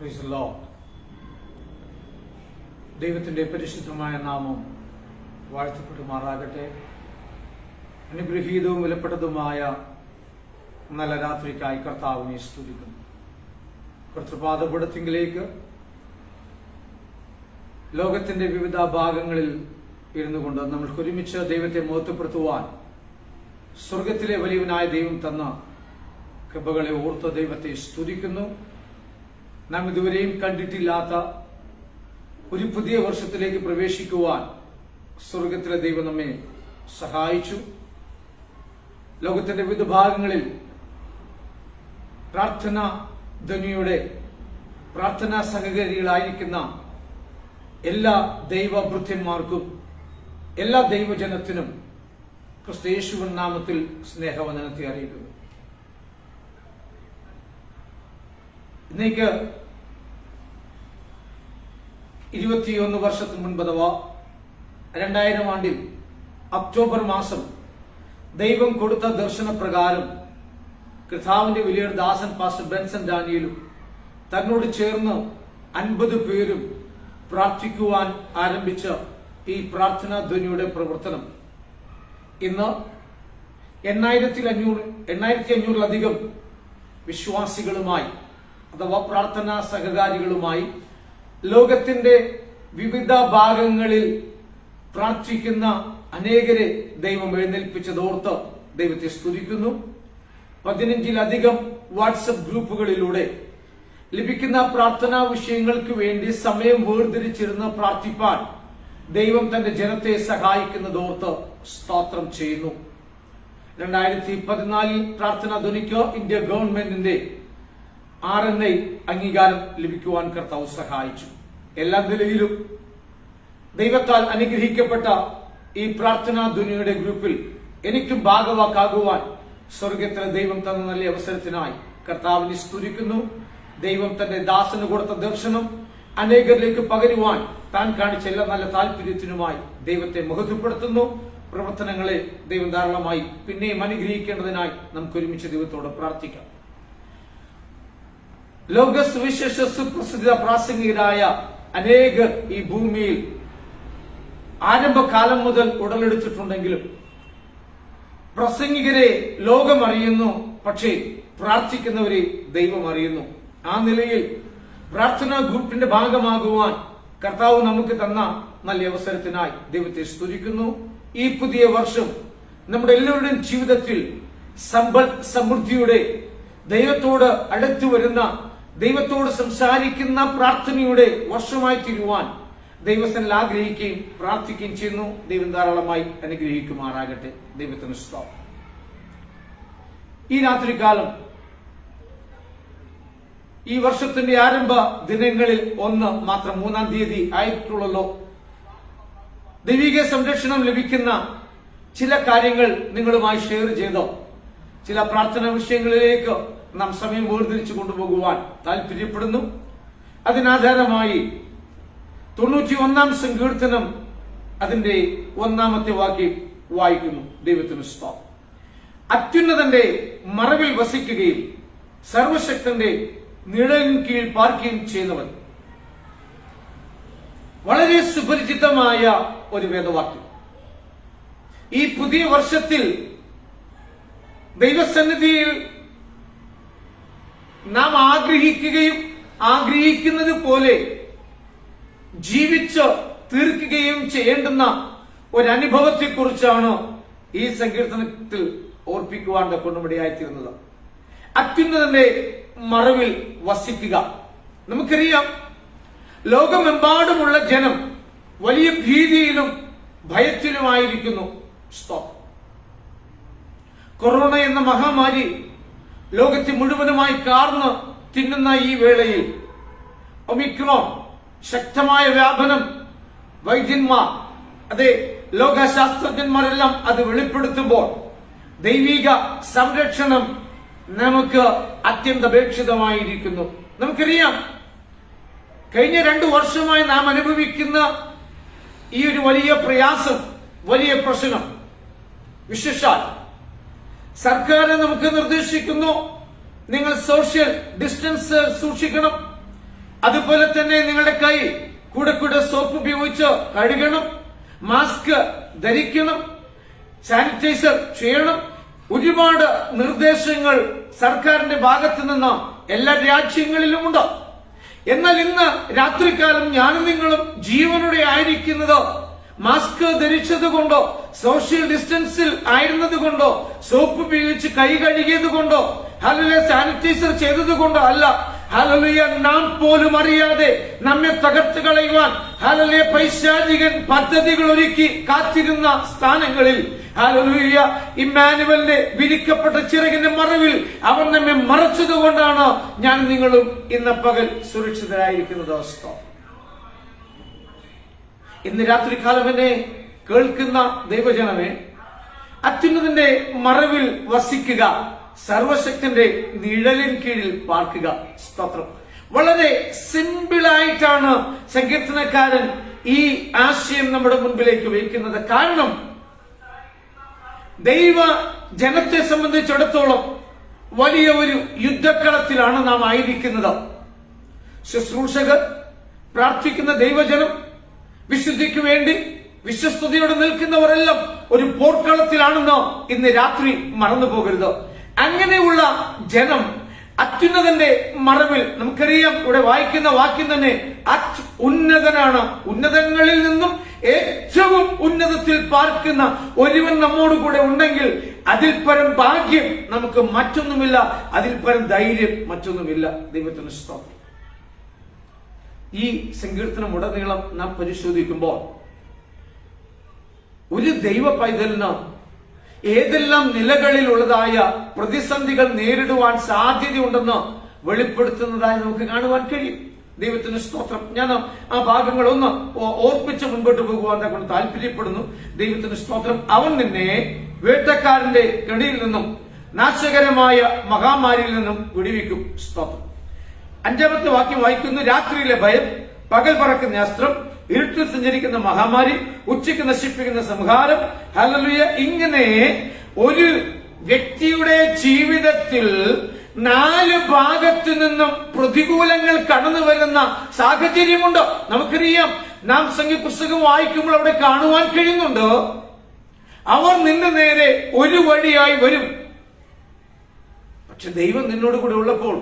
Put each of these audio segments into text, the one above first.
Praise the Lord. ദൈവത്തിന്റെ പരിശുദ്ധമായ നാമം വാഴ്ത്തപ്പെടുമാറാകട്ടെ. അനുഗ്രഹീതവും വിലപ്പെട്ടതുമായ നല്ല രാത്രിക്കായി കർത്താവിനെ സ്തുതിക്കുന്നു. കർത്തൃപാദപീഠത്തിങ്കിലേക്ക് ലോകത്തിന്റെ വിവിധ ഭാഗങ്ങളിൽ ഇരുന്നു കൊണ്ട് നമ്മൾക്ക് ഒരുമിച്ച് ദൈവത്തെ മഹത്വപ്പെടുത്തുവാൻ സ്വർഗത്തിലെ വലിയവനായ ദൈവം തന്ന കൃപകളെ ഓർത്ത് ദൈവത്തെ സ്തുതിക്കുന്നു. നാം ഇതുവരെയും കണ്ടിട്ടില്ലാത്ത ഒരു പുതിയ വർഷത്തിലേക്ക് പ്രവേശിക്കുവാൻ സ്വർഗത്തിലെ ദൈവം നമ്മെ സഹായിച്ചു. ലോകത്തിന്റെ വിവിധ ഭാഗങ്ങളിൽ പ്രാർത്ഥനാ ധ്വനിയുടെ പ്രാർത്ഥനാ സഹകാരികളായിരിക്കുന്ന എല്ലാ ദൈവഭൃത്യന്മാർക്കും എല്ലാ ദൈവജനത്തിനും ക്രിസ്തുയേശുവിൻ നാമത്തിൽ സ്നേഹവന്ദനത്തെ അറിയിക്കുന്നു. ഇന്നേക്ക് 21 വർഷത്തിന് മുൻപ് അഥവാ 2000 ആണ്ടിൽ ഒക്ടോബർ മാസം ദൈവം കൊടുത്ത ദർശനപ്രകാരം കർത്താവിന്റെ വലിയൊരു ദാസൻ പാസ്റ്റർ ബെൻസൺ ഡാനിയലും തന്നോട് ചേർന്ന് 50 പേരും പ്രാർത്ഥിക്കുവാൻ ആരംഭിച്ച ഈ പ്രാർത്ഥനാ ധ്വനിയുടെ പ്രവർത്തനം ഇന്ന് 8500-ലധികം വിശ്വാസികളുമായി അഥവാ പ്രാർത്ഥനാ സഹകാരികളുമായി ലോകത്തിന്റെ വിവിധ ഭാഗങ്ങളിൽ പ്രാർത്ഥിക്കുന്ന അനേകരെ ദൈവം എഴുന്നേൽപ്പിച്ചതോർത്ത് ദൈവത്തെ സ്തുതിക്കുന്നു. 15-ലധികം വാട്സപ്പ് ഗ്രൂപ്പുകളിലൂടെ ലഭിക്കുന്ന പ്രാർത്ഥനാ വിഷയങ്ങൾക്ക് വേണ്ടി സമയം വേർതിരിച്ചിരുന്ന് പ്രാർത്ഥിപ്പാൻ ദൈവം തന്റെ ജനത്തെ സഹായിക്കുന്നതോർത്ത് സ്തോത്രം ചെയ്യുന്നു. 2014 പ്രാർത്ഥനാ ധ്വനിക്ക് ഇന്ത്യ ഗവൺമെന്റിന്റെ RNI അംഗീകാരം ലഭിക്കുവാൻ കർത്താവ് സഹായിച്ചു. എല്ലാ നിലയിലും ദൈവത്താൽ അനുഗ്രഹിക്കപ്പെട്ട ഈ പ്രാർത്ഥനാ ധ്വനിയുടെ ഗ്രൂപ്പിൽ എനിക്കും ഭാഗവാക്കാകുവാൻ സ്വർഗത്തിലെ ദൈവം തന്ന നല്ല അവസരത്തിനായി കർത്താവിനെ സ്തുതിക്കുന്നു. ദൈവം തന്റെ ദാസന് കൊടുത്ത ദർശനം അനേകരിലേക്ക് പകരുവാൻ താൻ കാണിച്ച എല്ലാ നല്ല താല്പര്യത്തിനുമായി ദൈവത്തെ മഹത്വപ്പെടുത്തുന്നു. പ്രവർത്തനങ്ങളെ ദൈവം ധാരാളമായി പിന്നെയും അനുഗ്രഹിക്കേണ്ടതിനായി നമുക്ക് ഒരുമിച്ച് ദൈവത്തോട് പ്രാർത്ഥിക്കാം. ലോക സുവിശേഷ സുപ്രസിദ്ധ പ്രാസംഗികരായ അനേകർ ഈ ഭൂമിയിൽ ആരംഭകാലം മുതൽ ഉടലെടുത്തിട്ടുണ്ടെങ്കിലും പ്രസംഗികരെ ലോകം അറിയുന്നു, പക്ഷേ പ്രാർത്ഥിക്കുന്നവരെ ദൈവം അറിയുന്നു. ആ നിലയിൽ പ്രാർത്ഥനാ ഗ്രൂപ്പിന്റെ ഭാഗമാകുവാൻ കർത്താവ് നമുക്ക് തന്ന നല്ല അവസരത്തിനായി ദൈവത്തെ സ്തുതിക്കുന്നു. ഈ പുതിയ വർഷം നമ്മുടെ എല്ലാവരുടെയും ജീവിതത്തിൽ സമ്പൽ സമൃദ്ധിയുടെ ദൈവത്തോട് അടുത്തു വരുന്ന ദൈവത്തോട് സംസാരിക്കുന്ന പ്രാർത്ഥനയുടെ വർഷമായി തീരുവാൻ ദൈവസ്ഥനിൽ ആഗ്രഹിക്കുകയും പ്രാർത്ഥിക്കുകയും ചെയ്യുന്നു. ദൈവം ധാരാളമായി അനുഗ്രഹിക്കുമാറാകട്ടെ. ദൈവത്തിന് സ്തോത്രം. ഈ രാത്രികാലം ഈ വർഷത്തിന്റെ ആരംഭ ദിനങ്ങളിൽ ഒന്ന് മാത്രം 3-ാം തീയതി ആയിട്ടുള്ളല്ലോ. ദൈവിക സംരക്ഷണം ലഭിക്കുന്ന ചില കാര്യങ്ങൾ നിങ്ങളുമായി ഷെയർ ചെയ്തോ ചില പ്രാർത്ഥനാ വിഷയങ്ങളിലേക്ക് നാം സമയം വേർതിരിച്ചു കൊണ്ടുപോകുവാൻ താല്പര്യപ്പെടുന്നു. അതിനാധാരമായി 91-ാം സങ്കീർത്തനം അതിന്റെ 1-ാമത്തെ വാക്യം വായിക്കുന്നു. ദൈവത്തിന് സ്തോത്രം. അത്യുന്നതന്റെ മറവിൽ വസിക്കുകയും സർവശക്തന്റെ നിഴലിൻ കീഴിൽ പാർക്കുകയും ചെയ്യുന്നവൻ. വളരെ സുപരിചിതമായ ഒരു വേദവാക്യം. ഈ പുതിയ വർഷത്തിൽ ദൈവസന്നിധിയിൽ നാം ആഗ്രഹിക്കുന്നത് പോലെ ജീവിച്ച് തീർക്കുകയും ചെയ്യേണ്ടുന്ന ഒരനുഭവത്തെക്കുറിച്ചാണ് ഈ സങ്കീർത്തനത്തിൽ ഓർപ്പിക്കുവാൻ കൊണ്ടുമിടയായിത്തീരുന്നത്. അത്യുന്നതന്റെ മറവിൽ വസിക്കുക. നമുക്കറിയാം, ലോകമെമ്പാടുമുള്ള ജനം വലിയ ഭീതിയിലും ഭയത്തിലുമായിരിക്കുന്നു. കൊറോണ എന്ന മഹാമാരി ലോകത്തെ മുഴുവനുമായി കാർന്ന് തിന്നുന്ന ഈ വേളയിൽ ഒമിക്രോൺ ശക്തമായ വ്യാപനം വൈദ്യന്മാർ, അതെ ലോകശാസ്ത്രജ്ഞന്മാരെല്ലാം അത് വെളിപ്പെടുത്തുമ്പോൾ ദൈവിക സംരക്ഷണം നമുക്ക് അത്യന്തപേക്ഷിതമായിരിക്കുന്നു. നമുക്കറിയാം, കഴിഞ്ഞ 2 വർഷമായി നാം അനുഭവിക്കുന്ന ഈ ഒരു വലിയ പ്രയാസം, വലിയ പ്രശ്നം, വിശേഷാൽ സർക്കാർ നമുക്ക് നിർദ്ദേശിക്കുന്നു, നിങ്ങൾ സോഷ്യൽ ഡിസ്റ്റൻസ് സൂക്ഷിക്കണം, അതുപോലെ തന്നെ നിങ്ങളുടെ കൈ കൂടെ കൂടെ സോപ്പ് ഉപയോഗിച്ച് കഴുകണം, മാസ്ക് ധരിക്കണം, സാനിറ്റൈസർ ചെയ്യണം. ഒരുപാട് നിർദ്ദേശങ്ങൾ സർക്കാരിന്റെ ഭാഗത്ത് നിന്ന് എല്ലാ രാജ്യങ്ങളിലുമുണ്ട്. എന്നാൽ ഇന്ന് രാത്രികാലം ഞാനും നിങ്ങളും ജീവനോടെ ആയിരിക്കുന്നത് മാസ്ക് ധരിച്ചത് കൊണ്ടോ, സോഷ്യൽ ഡിസ്റ്റൻസിൽ ആയിരുന്നത് കൊണ്ടോ, സോപ്പ് ഉപയോഗിച്ച് കൈ കഴുകിയത് കൊണ്ടോ, ഹല്ലേലൂയ സാനിറ്റൈസർ ചെയ്തത് കൊണ്ടോ അല്ല. ഹല്ലേലൂയ നാം പോലും അറിയാതെ നമ്മെ തകർത്ത് കളയുവാൻ ഹല്ലേലൂയ പൈശാചികൻ പദ്ധതികൾ ഒരുക്കി കാത്തിരുന്ന സ്ഥാനങ്ങളിൽ ഹല്ലേലൂയ ഇമ്മാനുവലിന്റെ വിരിക്കപ്പെട്ട ചിറകിന്റെ മറവിൽ അവൻ നമ്മെ മറച്ചതുകൊണ്ടാണ് ഞാൻ നിങ്ങളും ഇന്ന് പകൽ സുരക്ഷിതരായിരിക്കുന്നത്. അവസ്ഥ ഇന്ന് രാത്രികാലം എന്നെ കേൾക്കുന്ന ദൈവജനമേ, അത്യുന്നതന്റെ മറവിൽ വസിക്കുക, സർവശക്തന്റെ നിഴലിൻ കീഴിൽ പാർക്കുക. സ്തോത്രം. വളരെ സിമ്പിളായിട്ടാണ് സങ്കീർത്തനക്കാരൻ ഈ ആശയം നമ്മുടെ മുൻപിലേക്ക് വയ്ക്കുന്നത്. കാരണം ദൈവ ജനത്തെ സംബന്ധിച്ചിടത്തോളം വലിയ ഒരു യുദ്ധക്കളത്തിലാണ് നാം ആയിരിക്കുന്നത്. ശുശ്രൂഷകർ, പ്രാർത്ഥിക്കുന്ന ദൈവജനം, വിശുദ്ധിക്ക് വേണ്ടി വിശ്വസ്തയോടെ നിൽക്കുന്നവരെല്ലാം ഒരു പോർക്കളത്തിലാണെന്ന് ഇന്ന് രാത്രി മറന്നു പോകരുത്. അങ്ങനെയുള്ള ജനം അത്യുന്നതന്റെ മറവിൽ, നമുക്കറിയാം ഇവിടെ വായിക്കുന്ന വാക്യം തന്നെ ഉന്നതനാണ്, ഉന്നതങ്ങളിൽ നിന്നും ഏറ്റവും ഉന്നതത്തിൽ പാർക്കുന്ന ഒരുവൻ നമ്മോട് കൂടെ ഉണ്ടെങ്കിൽ അതിൽ പരം ഭാഗ്യം നമുക്ക് മറ്റൊന്നുമില്ല, അതിൽ പരം ധൈര്യം മറ്റൊന്നുമില്ല. ദൈവത്തിന് സ്തോത്രം. ഈ സങ്കീർത്തനം ഉടനീളം നാം പരിശോധിക്കുമ്പോൾ ഒരു ദൈവ പൈതലിന് ഏതെല്ലാം നിലകളിലുള്ളതായ പ്രതിസന്ധികൾ നേരിടുവാൻ സാധ്യതയുണ്ടെന്ന് വെളിപ്പെടുത്തുന്നതായി നമുക്ക് കാണുവാൻ കഴിയും. ദൈവത്തിന് സ്തോത്രം. ഞാൻ ആ ഭാഗങ്ങൾ ഒന്ന് ഓർപ്പിച്ച് മുൻപോട്ട് പോകുവാൻ കൊണ്ട് താല്പര്യപ്പെടുന്നു. ദൈവത്തിന് സ്തോത്രം. അവൻ നിന്നെ വേട്ടക്കാരന്റെ കെണിയിൽ നിന്നും നാശകരമായ മഹാമാരിയിൽ നിന്നും വിടുവിക്കും. സ്തോത്രം. 5-ാമത്തെ വാക്യം വായിക്കുന്നു. രാത്രിയിലെ ഭയം, പകൽ പറക്കുന്ന അസ്ത്രം, ഇരുട്ടിൽ സഞ്ചരിക്കുന്ന മഹാമാരി, ഉച്ചയ്ക്ക് നശിപ്പിക്കുന്ന സംഹാരം. ഹല്ലേലൂയ. ഇങ്ങനെ ഒരു വ്യക്തിയുടെ ജീവിതത്തിൽ 4 ഭാഗത്തു നിന്നും പ്രതികൂലങ്ങൾ കടന്നു വരുന്ന സാഹചര്യമുണ്ട്. നമുക്കറിയാം, നാം സംഖ്യപുസ്തകം വായിക്കുമ്പോൾ അവിടെ കാണുവാൻ കഴിയുന്നുണ്ട്, അവർ നിന്റെ നേരെ ഒരു വഴിയായി വരും, പക്ഷെ ദൈവം നിന്നോട് കൂടെ ഉള്ളപ്പോൾ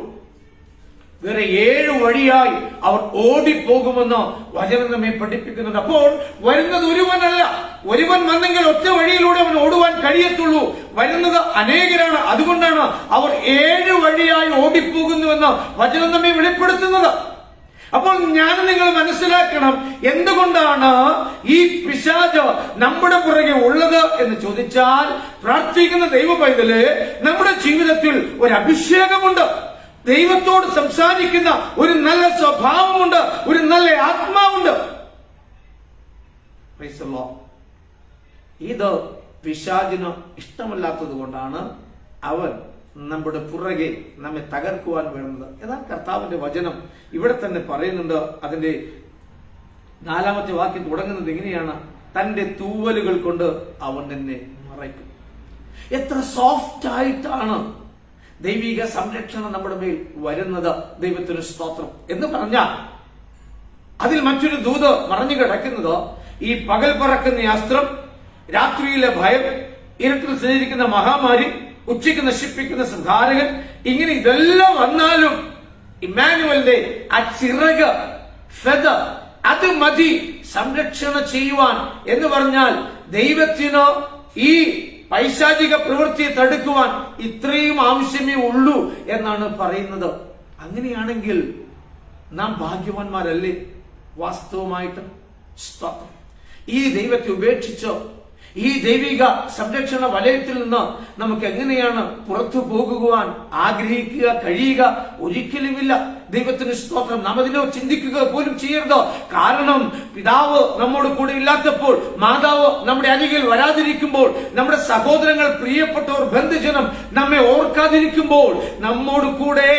വേറെ 7 വഴിയായി അവർ ഓടിപ്പോകുമെന്ന് വചനം നമ്മെ പഠിപ്പിക്കുന്നുണ്ട്. അപ്പോൾ വരുന്നത് ഒരുവനല്ല. ഒരുവൻ വന്നെങ്കിൽ ഒറ്റ വഴിയിലൂടെ അവൻ ഓടുവാൻ കഴിയത്തുള്ളൂ. വരുന്നത് അനേകരാണ്. അതുകൊണ്ടാണ് അവർ 7 വഴിയായി ഓടിപ്പോകുന്നുവെന്ന് വചനം നമ്മെ വെളിപ്പെടുത്തുന്നത്. അപ്പോൾ ഞാൻ നിങ്ങൾ മനസ്സിലാക്കണം, എന്തുകൊണ്ടാണ് ഈ പിശാച് നമ്മുടെ പുറകെ ഉള്ളത് എന്ന് ചോദിച്ചാൽ, പ്രാർത്ഥിക്കുന്ന ദൈവ പൈതല് നമ്മുടെ ജീവിതത്തിൽ ഒരു അഭിഷേകമുണ്ട്, ദൈവത്തോട് സംസാരിക്കുന്ന ഒരു നല്ല സ്വഭാവമുണ്ട്, ഒരു നല്ല ആത്മാവുണ്ട്. ഇത് പിശാചിന് ഇഷ്ടമല്ലാത്തത് കൊണ്ടാണ് അവൻ നമ്മുടെ പുറകെ നമ്മെ തകർക്കുവാൻ വേണ്ടത്. എന്നാൽ കർത്താവിന്റെ വചനം ഇവിടെ തന്നെ പറയുന്നുണ്ട്. അതിന്റെ 4-ാമത്തെ വാക്യം തുടങ്ങുന്നത് ഇങ്ങനെയാണ്: തന്റെ തൂവലുകൾ കൊണ്ട് അവൻ നിന്നെ മറയ്ക്കും. എത്ര സോഫ്റ്റ് ആയിട്ടാണ് ദൈവിക സംരക്ഷണം നമ്മുടെ മേൽ വരുന്നത്. ദൈവത്തിന് സ്തോത്രം. എന്ന് പറഞ്ഞാൽ അതിൽ മറ്റൊരു ദൂത് മറഞ്ഞു കിടക്കുന്നത്, ഈ പകൽ പറക്കുന്ന അസ്ത്രം, രാത്രിയിലെ ഭയം, ഇരുട്ടിൽ സഞ്ചരിക്കുന്ന മഹാമാരി, ഉച്ചയ്ക്ക് നശിപ്പിക്കുന്ന സംഹാരകൻ, ഇങ്ങനെ ഇതെല്ലാം വന്നാലും ഇമ്മാനുവലിന്റെ ആ ചിറക്, ഫെദർ, അത് മതി സംരക്ഷണം ചെയ്യുവാൻ. എന്ന് പറഞ്ഞാൽ ദൈവത്തിന് ഈ പൈശാചിക പ്രവൃത്തിയെ തടുക്കുവാൻ ഇത്രയും ആവശ്യമേ ഉള്ളൂ എന്നാണ് പറയുന്നത്. അങ്ങനെയാണെങ്കിൽ നാം ഭാഗ്യവാന്മാരല്ലേ? വാസ്തവമായിട്ട് ഈ ദൈവത്തെ ഉപേക്ഷിച്ചോ ഈ ദൈവിക സംരക്ഷണ വലയത്തിൽ നിന്ന് നമുക്ക് എങ്ങനെയാണ് പുറത്തു പോകുവാൻ ആഗ്രഹിക്കുക, കഴിയുക? ഒരിക്കലുമില്ല. ദൈവത്തിന് സ്തോത്രം. നാം അതിനെ ചിന്തിക്കുക പോലും ചെയ്യരുത്. കാരണം പിതാവ് നമ്മോട് കൂടെ ഇല്ലാത്തപ്പോൾ, മാതാവ് നമ്മുടെ അരികിൽ വരാതിരിക്കുമ്പോൾ, നമ്മുടെ സഹോദരങ്ങൾ, പ്രിയപ്പെട്ടവർ, ബന്ധുജനം നമ്മെ ഓർക്കാതിരിക്കുമ്പോൾ, നമ്മോട് കൂടെ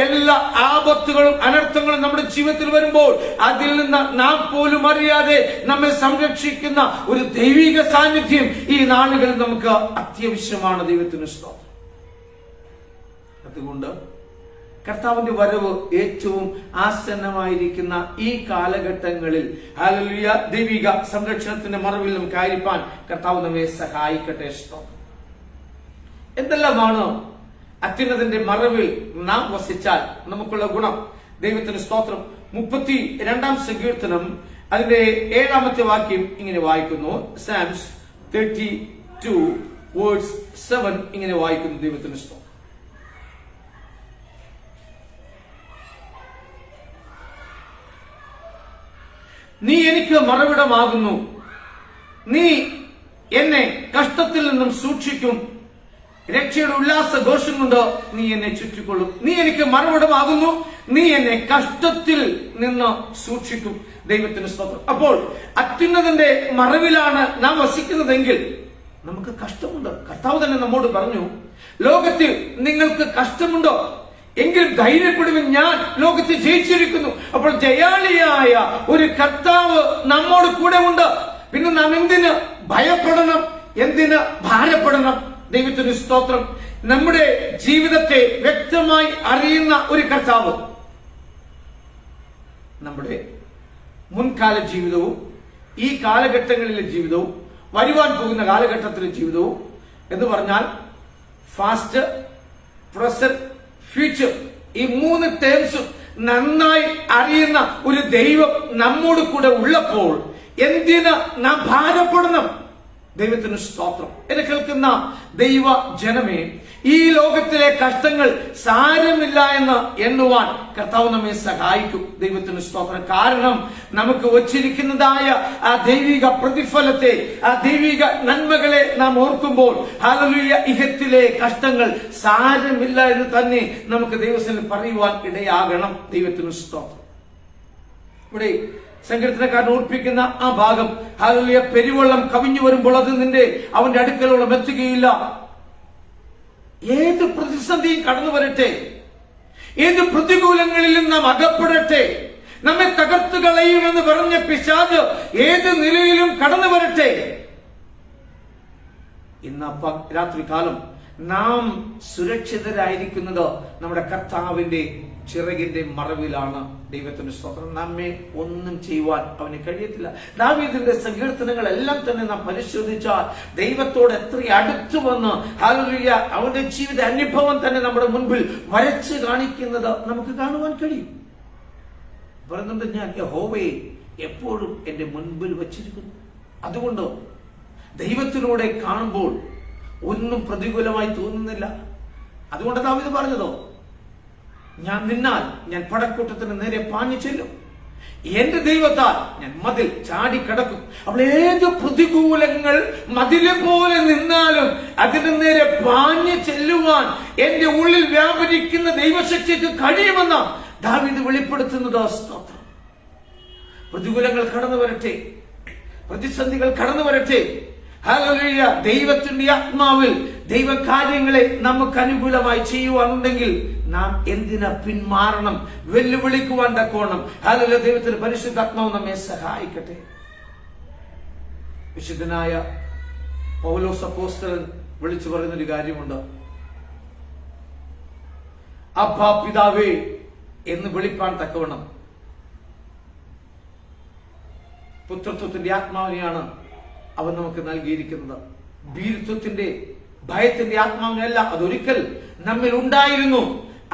എല്ലാ ആപത്തുകളും അനർത്ഥങ്ങളും നമ്മുടെ ജീവിതത്തിൽ വരുമ്പോൾ, അതിൽ നിന്ന് നാം പോലും അറിയാതെ നമ്മെ സംരക്ഷിക്കുന്ന ഒരു ദൈവിക സാന്നിധ്യം ഈ നാളുകളിൽ നമുക്ക് അത്യാവശ്യമാണ്. ദൈവത്തിന് സ്തോത്രം. അതുകൊണ്ട് കർത്താവിന്റെ വരവ് ഏറ്റവും ആസന്നമായിരിക്കുന്ന ഈ കാലഘട്ടങ്ങളിൽ ഹല്ലേലൂയ ദൈവിക സംരക്ഷണത്തിന്റെ മറവിൽ നമുക്ക് ആയിരിക്കാൻ കർത്താവ് നമ്മെ സഹായിക്കട്ടെ. എന്തെല്ലാമാണ് അത്യുന്നതന്റെ മറവിൽ നാം വസിച്ചാൽ നമുക്കുള്ള ഗുണം? ദൈവത്തിന് സ്തോത്രം. 32-ാം സങ്കീർത്തനം അതിന്റെ 7-ാമത്തെ വാക്യം ഇങ്ങനെ വായിക്കുന്നു. സാംസ് 32:7 ഇങ്ങനെ വായിക്കുന്നു. ദൈവത്തിന് സ്തോത്രം. നീ എനിക്ക് മറവിടമാകുന്നു, നീ എന്നെ കഷ്ടത്തിൽ നിന്നും സൂക്ഷിക്കും, രക്ഷയുടെ ഉല്ലാസ ഘോഷം കൊണ്ട് നീ എന്നെ ചുറ്റിക്കൊള്ളും. നീ എനിക്ക് മറവിടമാകുന്നു, നീ എന്നെ കഷ്ടത്തിൽ നിന്ന് സൂക്ഷിക്കും. ദൈവത്തിന് സ്തോത്രം. അപ്പോൾ അത്യുന്നതന്റെ മറവിലാണ് നാം വസിക്കുന്നതെങ്കിൽ നമുക്ക് കഷ്ടമുണ്ട്. കർത്താവ് തന്നെ നമ്മോട് പറഞ്ഞു, ലോകത്തിൽ നിങ്ങൾക്ക് കഷ്ടമുണ്ടോ? എങ്കിൽ ധൈര്യപ്പെടുവിൻ, ഞാൻ ലോകത്തെ ജയിച്ചിരിക്കുന്നു. അപ്പോൾ ജയാളിയായ ഒരു കർത്താവ് നമ്മോട് കൂടെ ഉണ്ട്. പിന്നെ നാം എന്തിന് ഭയപ്പെടണം? എന്തിന് ഭാരപ്പെടണം? ദൈവത്തിന് സ്തോത്രം. നമ്മുടെ ജീവിതത്തെ വ്യക്തമായി അറിയുന്ന ഒരു കർത്താവ് നമ്മുടെ മുൻകാല ജീവിതവും ഈ കാലഘട്ടങ്ങളിലെ ജീവിതവും വരുവാൻ പോകുന്ന കാലഘട്ടത്തിലെ ജീവിതവും എന്ന് പറഞ്ഞാൽ ഫാസ്റ്റ്, പ്രസന്റ്, ഫ്യൂച്ചർ, ഈ 3 ടേംസും നന്നായി അറിയുന്ന ഒരു ദൈവം നമ്മോട് കൂടെ ഉള്ളപ്പോൾ എന്തിന് നാം ഭാരപ്പെടണം? ദൈവത്തിന് സ്തോത്രം. എന്നെ കേൾക്കുന്ന ദൈവ ജനമേ, ഈ ലോകത്തിലെ കഷ്ടങ്ങൾ സാരമില്ല എന്ന് എണ്ണുവാൻ കർത്താവ് നമ്മെ സഹായിക്കും. ദൈവത്തിന് സ്തോത്രം. കാരണം നമുക്ക് വച്ചിരിക്കുന്നതായ ആ ദൈവിക പ്രതിഫലത്തെ, ആ ദൈവിക നന്മകളെ നാം ഓർക്കുമ്പോൾ ഹല്ലേലൂയ, ഇഹത്തിലെ കഷ്ടങ്ങൾ സാരമില്ല എന്ന് തന്നെ നമുക്ക് ദൈവത്തിൽ പറയുവാൻ ഇടയാകണം. ദൈവത്തിന് സ്തോത്രം. ഇവിടെ സങ്കീർത്തനക്കാരൻ ഓർപ്പിക്കുന്ന ആ ഭാഗം, ഹല്ലേലൂയ, പെരുവെള്ളം കവിഞ്ഞു വരുമ്പോൾ അത് അവന്റെ അടുക്കലോളം എത്തുകയില്ല. ഏത് പ്രതിസന്ധിയും കടന്നു വരട്ടെ, ഏത് പ്രതികൂലങ്ങളിലും നാം അകപ്പെടട്ടെ, നമ്മെ തകർത്തു കളയുമെന്ന് പറഞ്ഞ പിശാച് ഏത് നിലയിലും കടന്നു വരട്ടെ, ഇന്ന് രാത്രികാലം നാം സുരക്ഷിതരായിരിക്കുന്നത് നമ്മുടെ കർത്താവിന്റെ ചിറകിന്റെ മറവിലാണ്. ദൈവത്തിന്റെ സ്തോത്രം. നമ്മെ ഒന്നും ചെയ്യുവാൻ അവന് കഴിയത്തില്ല. ദാവീദിന്റെ സങ്കീർത്തനങ്ങളെല്ലാം തന്നെ നാം പരിശോധിച്ചാൽ ദൈവത്തോട് എത്ര അടുത്തു വന്ന് ഹല്ലേലൂയ അവന്റെ ജീവിത അനുഭവം തന്നെ നമ്മുടെ മുൻപിൽ വരച്ച് കാണിക്കുന്നത് നമുക്ക് കാണുവാൻ കഴിയും. പറയുന്നുണ്ട്, ഞാൻ യഹോവയെ എപ്പോഴും എന്റെ മുൻപിൽ വച്ചിരിക്കുന്നു. അതുകൊണ്ട് ദൈവത്തിലൂടെ കാണുമ്പോൾ ഒന്നും പ്രതികൂലമായി തോന്നുന്നില്ല. അതുകൊണ്ട് ദാവീദ് പറഞ്ഞതോ, ഞാൻ നിന്നാൽ ഞാൻ പടക്കൂട്ടത്തിന് നേരെ പാഞ്ഞു ചെല്ലും, എന്റെ ദൈവത്താൽ ഞാൻ മതിൽ ചാടിക്കടക്കും. അപ്പോൾ ഏത് പ്രതികൂലങ്ങൾ മതിലെ പോലെ നിന്നാലും അതിന് നേരെ പാഞ്ഞു ചെല്ലുവാൻ എന്റെ ഉള്ളിൽ വ്യാപരിക്കുന്ന ദൈവശക്തിക്ക് കഴിയുമെന്ന ദാവീദ് വെളിപ്പെടുത്തുന്നത്. സ്തോത്രം. പ്രതികൂലങ്ങൾ കടന്നു വരട്ടെ, പ്രതിസന്ധികൾ കടന്നു വരട്ടെ, ഹല്ലേലൂയ, ദൈവത്തിന്റെ ആത്മാവിൽ ദൈവകാര്യങ്ങളെ നമുക്ക് അനുകൂലമായി ചെയ്യുവാനുണ്ടെങ്കിൽ നാം എന്തിനാ പിന്മാറണം? വെല്ലുവിളിക്കുവാൻ തക്കോണം. ഹല്ലേലൂയ, ദൈവത്തിന്റെ പരിശുദ്ധാത്മാവ് നമ്മെ സഹായിക്കട്ടെ. വിശുദ്ധനായ പൗലോസ് അപ്പോസ്തലൻ വിളിച്ചു പറയുന്നൊരു കാര്യമുണ്ട്. അബ്ബാ പിതാവേ എന്ന് വിളിപ്പാൻ തക്കവണ്ണം പുത്രത്വത്തിന്റെ ആത്മാവിനെയാണ് അവൻ നമുക്ക് നൽകിയിരിക്കുന്നത്. ഭീരുത്വത്തിന്റെ, ഭയത്തിന്റെ ആത്മാവിനല്ല. അതൊരിക്കൽ നമ്മിൽ ഉണ്ടായിരുന്നു.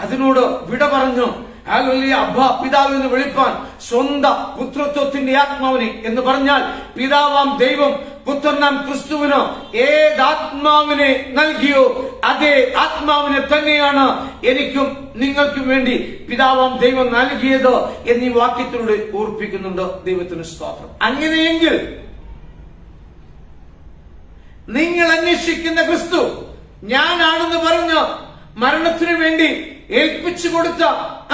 അതിനോട് വിട പറഞ്ഞു ഹല്ലേലൂയ, അബ്ബാ പിതാവ് എന്ന് വിളിപ്പാൻ സ്വന്തം പുത്രത്വത്തിന്റെ ആത്മാവിനെ എന്ന് പറഞ്ഞാൽ പിതാവാം ദൈവം പുത്രനാം ക്രിസ്തുവിന് ഏതാത്മാവിനെ നൽകിയോ അതേ ആത്മാവിനെ തന്നെയാണ് എനിക്കും നിങ്ങൾക്കും വേണ്ടി പിതാവാം ദൈവം നൽകിയത് എന്നീ വാക്യത്തിലൂടെ ഓർപ്പിക്കുന്നുണ്ട്. ദൈവത്തിന് സ്തോത്രം. അങ്ങനെയെങ്കിൽ നിങ്ങൾ അന്വേഷിക്കുന്ന ക്രിസ്തു ഞാനാണെന്ന് പറഞ്ഞ് മരണത്തിനു വേണ്ടി ഏൽപ്പിച്ചു കൊടുത്ത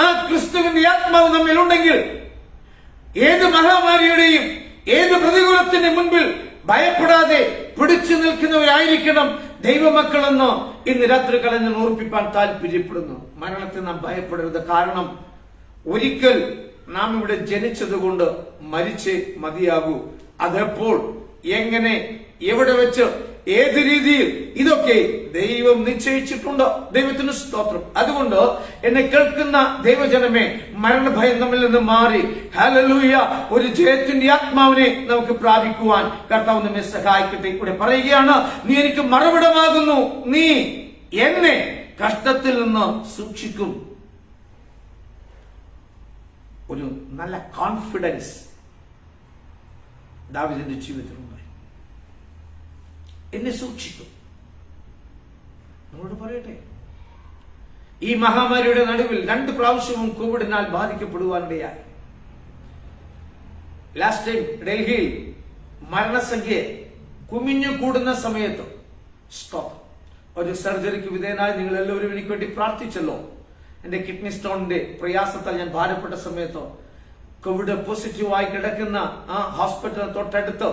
ആ ക്രിസ്തുവിന്റെ ആത്മാവ് നമ്മിലുണ്ടെങ്കിൽ ഏത് മഹാമാരിയുടെയും ഏത് പ്രതികൂലത്തിന്റെ മുൻപിൽ ഭയപ്പെടാതെ പിടിച്ചു നിൽക്കുന്നവരായിരിക്കണം ദൈവമക്കളെന്ന് ഇന്ന് രാത്രി കളഞ്ഞ് ഓർപ്പിപ്പാൻ താല്പര്യപ്പെടുന്നു. മരണത്തെ നാം ഭയപ്പെടരുത്. കാരണം ഒരിക്കൽ നാം ഇവിടെ ജനിച്ചതുകൊണ്ട് മരിച്ചേ മതിയാകൂ. അതെപ്പോൾ, എങ്ങനെ, എവിടെ വെച്ച് ഏത് രീതിയിൽ, ഇതൊക്കെ ദൈവം നിശ്ചയിച്ചിട്ടുണ്ട്. ദൈവത്തിന് സ്തോത്രം. അതുകൊണ്ട് എന്നെ കേൾക്കുന്ന ദൈവജനമേ, മരണഭയം നമ്മിൽ നിന്ന് മാറി ഹല്ലേലൂയ ഒരു ജയത്തിന്റെ ആത്മാവിനെ നമുക്ക് പ്രാപിക്കുവാൻ കർത്താവ് നമ്മെ സഹായിക്കട്ടെ. ഇവിടെ പറയുകയാണ്, നീ എനിക്ക് മറവിടമാകുന്നു, നീ എന്നെ കഷ്ടത്തിൽ നിന്ന് സൂക്ഷിക്കും. ഒരു നല്ല കോൺഫിഡൻസ് ദാവീദിന്റെ ജീവിതത്തിലുണ്ടായി. എന്നെ സൂക്ഷിക്കും. നമ്മളോട് പറയട്ടെ, ഈ മഹാമാരിയുടെ നടുവിൽ 2 പ്രാവശ്യവും കോവിഡിനാൽ ബാധിക്കപ്പെടുവാനിടയായി. ലാസ്റ്റ് ടൈം ഡൽഹിയിൽ മരണസംഖ്യ കുമിഞ്ഞു കൂടുന്ന സമയത്ത് ഒരു സർജറിക്ക് വിധേയനായി നിങ്ങൾ എല്ലാവരും എനിക്ക് വേണ്ടി പ്രാർത്ഥിച്ചല്ലോ. എന്റെ കിഡ്നി സ്റ്റോണിന്റെ പ്രയാസത്താൽ ഞാൻ ഭാരപ്പെട്ട സമയത്ത് കോവിഡ് പോസിറ്റീവായി കിടക്കുന്ന ആ ഹോസ്പിറ്റലിന് തൊട്ടടുത്ത്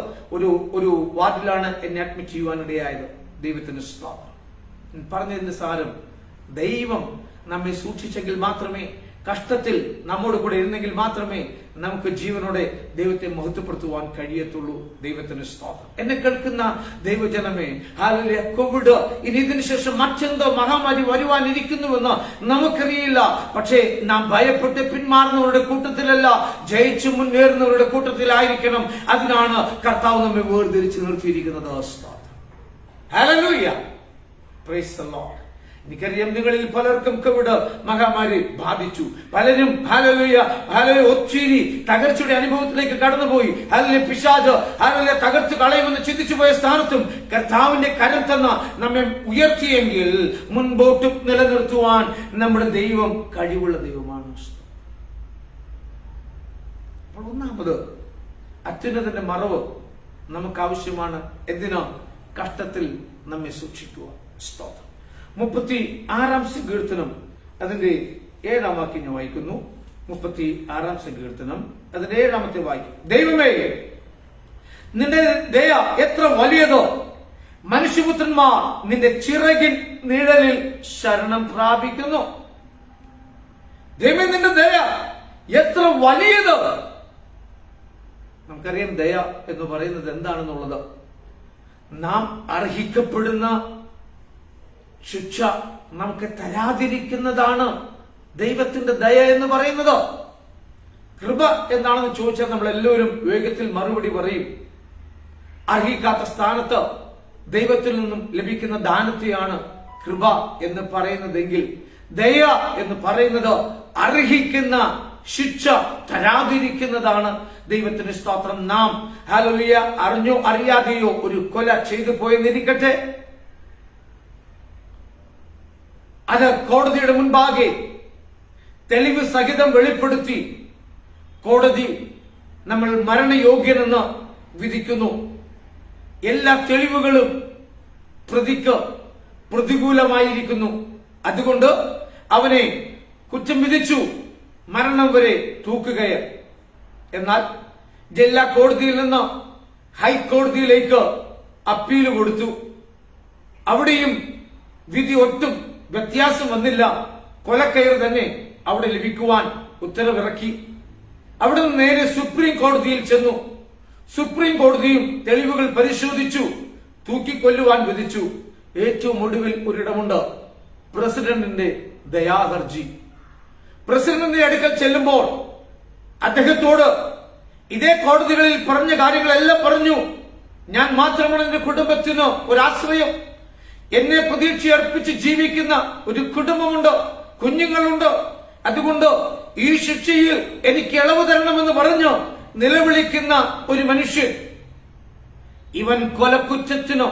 ഒരു വാർഡിലാണ് എന്നെ അഡ്മിറ്റ് ചെയ്യുവാനിടയായത്. ദൈവത്തിന് സ്തോത്രം. പറഞ്ഞതിന്റെ സാരം, ദൈവം നമ്മെ സൂക്ഷിച്ചെങ്കിൽ മാത്രമേ, കഷ്ടത്തിൽ നമ്മോട് കൂടെ ഇരുന്നെങ്കിൽ മാത്രമേ നമുക്ക് ജീവനോടെ ദൈവത്തെ മഹത്വപ്പെടുത്തുവാൻ കഴിയത്തുള്ളൂ. ദൈവത്തിന് സ്തോത്രം. എന്നെ കേൾക്കുന്ന ദൈവജനമേ, ഹല്ലേലൂയ, കോവിഡ് ഇനി ഇതിനു ശേഷം മറ്റെന്തോ മഹാമാരി വരുവാനിരിക്കുന്നുവെന്ന് നമുക്കറിയില്ല. പക്ഷേ നാം ഭയപ്പെട്ട് പിന്മാറുന്നവരുടെ കൂട്ടത്തിലല്ല, ജയിച്ചു മുന്നേറുന്നവരുടെ കൂട്ടത്തിലായിരിക്കണം. അതിനാണ് കർത്താവ് നമ്മെ വേർതിരിച്ച് നിർത്തിയിരിക്കുന്നത്. Hallelujah, praise the Lord. എനിക്കറിയാം, നിങ്ങളിൽ പലർക്കും കോവിഡ് മഹാമാരി ബാധിച്ചു. പലരും ഹല്ലേലൂയ ഒത്തിരി തകർച്ചയുടെ അനുഭവത്തിലേക്ക് കടന്നുപോയി. ഹല്ലേലൂയ, പിശാച് ഹല്ലേലൂയ തകർത്ത് കളയുമെന്ന് ചിന്തിച്ചു പോയ സ്ഥാനത്തും കർത്താവിന്റെ കരം തന്ന് നമ്മെ ഉയർത്തിയെങ്കിൽ മുൻപോട്ടും നിലനിർത്തുവാൻ നമ്മുടെ ദൈവം കഴിവുള്ള ദൈവമാണ്. അപ്പോൾ ഒന്നാമത്, അത്യുന്നതന്റെ മറവ് നമുക്ക് ആവശ്യമാണ്. എന്തിനാ? കഷ്ടത്തിൽ നമ്മെ സൂക്ഷിക്കുക. സ്തോത്രം. 36-ാം സങ്കീർത്തനം അതിന്റെ 7-ാം വാക്യം ഞാൻ വായിക്കുന്നു. 36-ാം സങ്കീർത്തനം അതിന്റെ 7-ാമത്തെ വാക്യം. ദൈവമേ, നിന്റെ ദയ എത്ര വലിയതോ, മനുഷ്യപുത്രന്മാർ നിന്റെ ചിറകിൻ നിഴലിൽ ശരണം പ്രാപിക്കുന്നു. ദൈവമേ, നിന്റെ ദയ എത്ര വലിയത്. നമുക്കറിയാം ദയ എന്ന് പറയുന്നത് എന്താണെന്നുള്ളത്. നാം അർഹിക്കപ്പെടുന്ന ശിക്ഷ നമുക്ക് തരാതിരിക്കുന്നതാണ് ദൈവത്തിന്റെ ദയ എന്ന് പറയുന്നത്. കൃപ എന്താണെന്ന് ചോദിച്ചാൽ നമ്മൾ എല്ലാവരും വേഗത്തിൽ മറുപടി പറയും. അർഹിക്കാത്ത സ്ഥാനത്ത് ദൈവത്തിൽ നിന്നും ലഭിക്കുന്ന ദാനത്തെയാണ് കൃപ എന്ന് പറയുന്നതെങ്കിൽ, ദയ എന്ന് പറയുന്നത് അർഹിക്കുന്ന ശിക്ഷ തരാതിരിക്കുന്നതാണ്. ദൈവത്തിന് സ്തോത്രം. നാം ഹല്ലേലൂയ അറിഞ്ഞോ അറിയാതെയോ ഒരു കൊല ചെയ്തു പോയെന്നിരിക്കട്ടെ, അത് കോടതിയുടെ മുൻപാകെ തെളിവ് സഹിതം വെളിപ്പെടുത്തി കോടതി നമ്മൾ മരണയോഗ്യനെന്ന് വിധിക്കുന്നു. എല്ലാ തെളിവുകളും പ്രതിക്ക് പ്രതികൂലമായിരിക്കുന്നു. അതുകൊണ്ട് അവനെ കുറ്റം വിധിച്ചു, മരണം വരെ തൂക്കുകയാണ്. എന്നാൽ ജില്ലാ കോടതിയിൽ നിന്ന് ഹൈക്കോടതിയിലേക്ക് അപ്പീൽ കൊടുത്തു. അവിടെയും വിധി ഒട്ടും വ്യത്യാസം വന്നില്ല. കൊലക്കയർ തന്നെ അവിടെ ലഭിക്കുവാൻ ഉത്തരവിറക്കി. അവിടെ നിന്ന് നേരെ സുപ്രീം കോടതിയിൽ ചെന്നു. സുപ്രീം കോടതിയും തെളിവുകൾ പരിശോധിച്ചു, തൂക്കിക്കൊല്ലുവാൻ വിധിച്ചു. ഏറ്റവും ഒടുവിൽ ഒരിടമുണ്ട്, പ്രസിഡന്റിന്റെ ദയാഹർജി. പ്രസിഡന്റിന്റെ അടുക്കൽ ചെല്ലുമ്പോൾ അദ്ദേഹത്തോട് ഇതേ കോടതികളിൽ പറഞ്ഞ കാര്യങ്ങളെല്ലാം പറഞ്ഞു. ഞാൻ മാത്രമാണ് എന്റെ കുടുംബത്തിന് ഒരാശ്രയം. എന്നെ പ്രതീക്ഷ അർപ്പിച്ച് ജീവിക്കുന്ന ഒരു കുടുംബമുണ്ട്, കുഞ്ഞുങ്ങളുണ്ട്. അതുകൊണ്ട് ഈ ശിക്ഷയിൽ എനിക്ക് ഇളവ് തരണമെന്ന് പറഞ്ഞു നിലവിളിക്കുന്ന ഒരു മനുഷ്യൻ. ഇവൻ കൊലക്കുറ്റത്തിനോ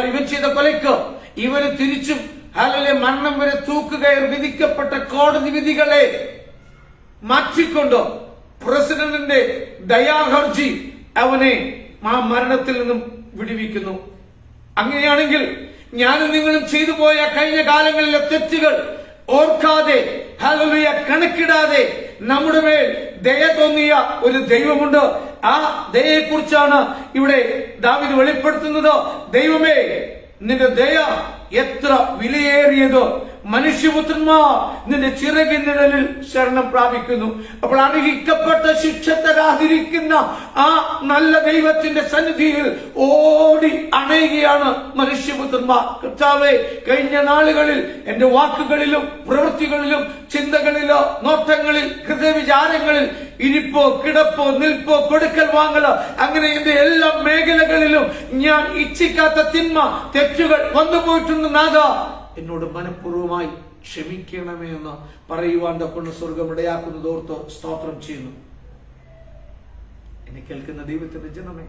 ഇവൻ ചെയ്ത കൊലയ്ക്ക് ഇവന് തിരിച്ചും ഹല്ലേലൂയ മരണം വരെ തൂക്കുകയർ വിധിക്കപ്പെട്ട കോടതി വിധികളെ മാറ്റിക്കൊണ്ട് പ്രസിഡന്റിന്റെ ദയാഹർജി അവനെ ആ മരണത്തിൽ നിന്നും വിടുവിക്കുന്നു. അങ്ങനെയാണെങ്കിൽ ഞാനും നിങ്ങളും ചെയ്തു പോയ കഴിഞ്ഞ കാലങ്ങളിലെ തെറ്റുകൾ ഓർക്കാതെ ഹല്ലേലൂയ കണക്കിടാതെ നമ്മുടെ മേൽ ദയ തോന്നിയ ഒരു ദൈവമുണ്ട്. ആ ദയയെക്കുറിച്ചാണ് ഇവിടെ ദാവീദ് വെളിപ്പെടുത്തുന്നത്. ദൈവമേ, നിന്റെ ദയ എത്ര വിലയേറിയതോ, മനുഷ്യപുത്രന്മാർ നിന്റെ ചിറകിൻ നിഴലിൽ ശരണം പ്രാപിക്കുന്നു. അപ്പോൾ അർഹിക്കപ്പെട്ട ശിക്ഷ തരാതിരിക്കുന്ന ആ നല്ല ദൈവത്തിന്റെ സന്നിധിയിൽ ഓടി അണയുകയാണ് മനുഷ്യപുത്രന്മാർ. കർത്താവേ, കഴിഞ്ഞ നാളുകളിൽ എന്റെ വാക്കുകളിലും പ്രവൃത്തികളിലും ചിന്തകളിലോ നോട്ടങ്ങളിൽ ഹൃദയവിചാരങ്ങളിൽ ഇരിപ്പോ കിടപ്പോ നിൽപ്പോ കൊടുക്കൽ വാങ്ങലോ അങ്ങനെ എന്റെ എല്ലാ മേഖലകളിലും ഞാൻ ഇച്ഛിക്കാത്ത തിന്മ തെറ്റുകൾ വന്നുപോയിട്ടുണ്ട്. നാഥ, എന്നോട് മനഃപൂർവ്വമായി ക്ഷമിക്കണമേ എന്ന് പറയുവാൻ കൊണ്ട് സ്വർഗം ഇടയാക്കുന്നത് ഓർത്ത് സ്തോത്രം ചെയ്യുന്നു. എന്നെ കേൾക്കുന്ന ദൈവത്തിന്റെ ജനമേ,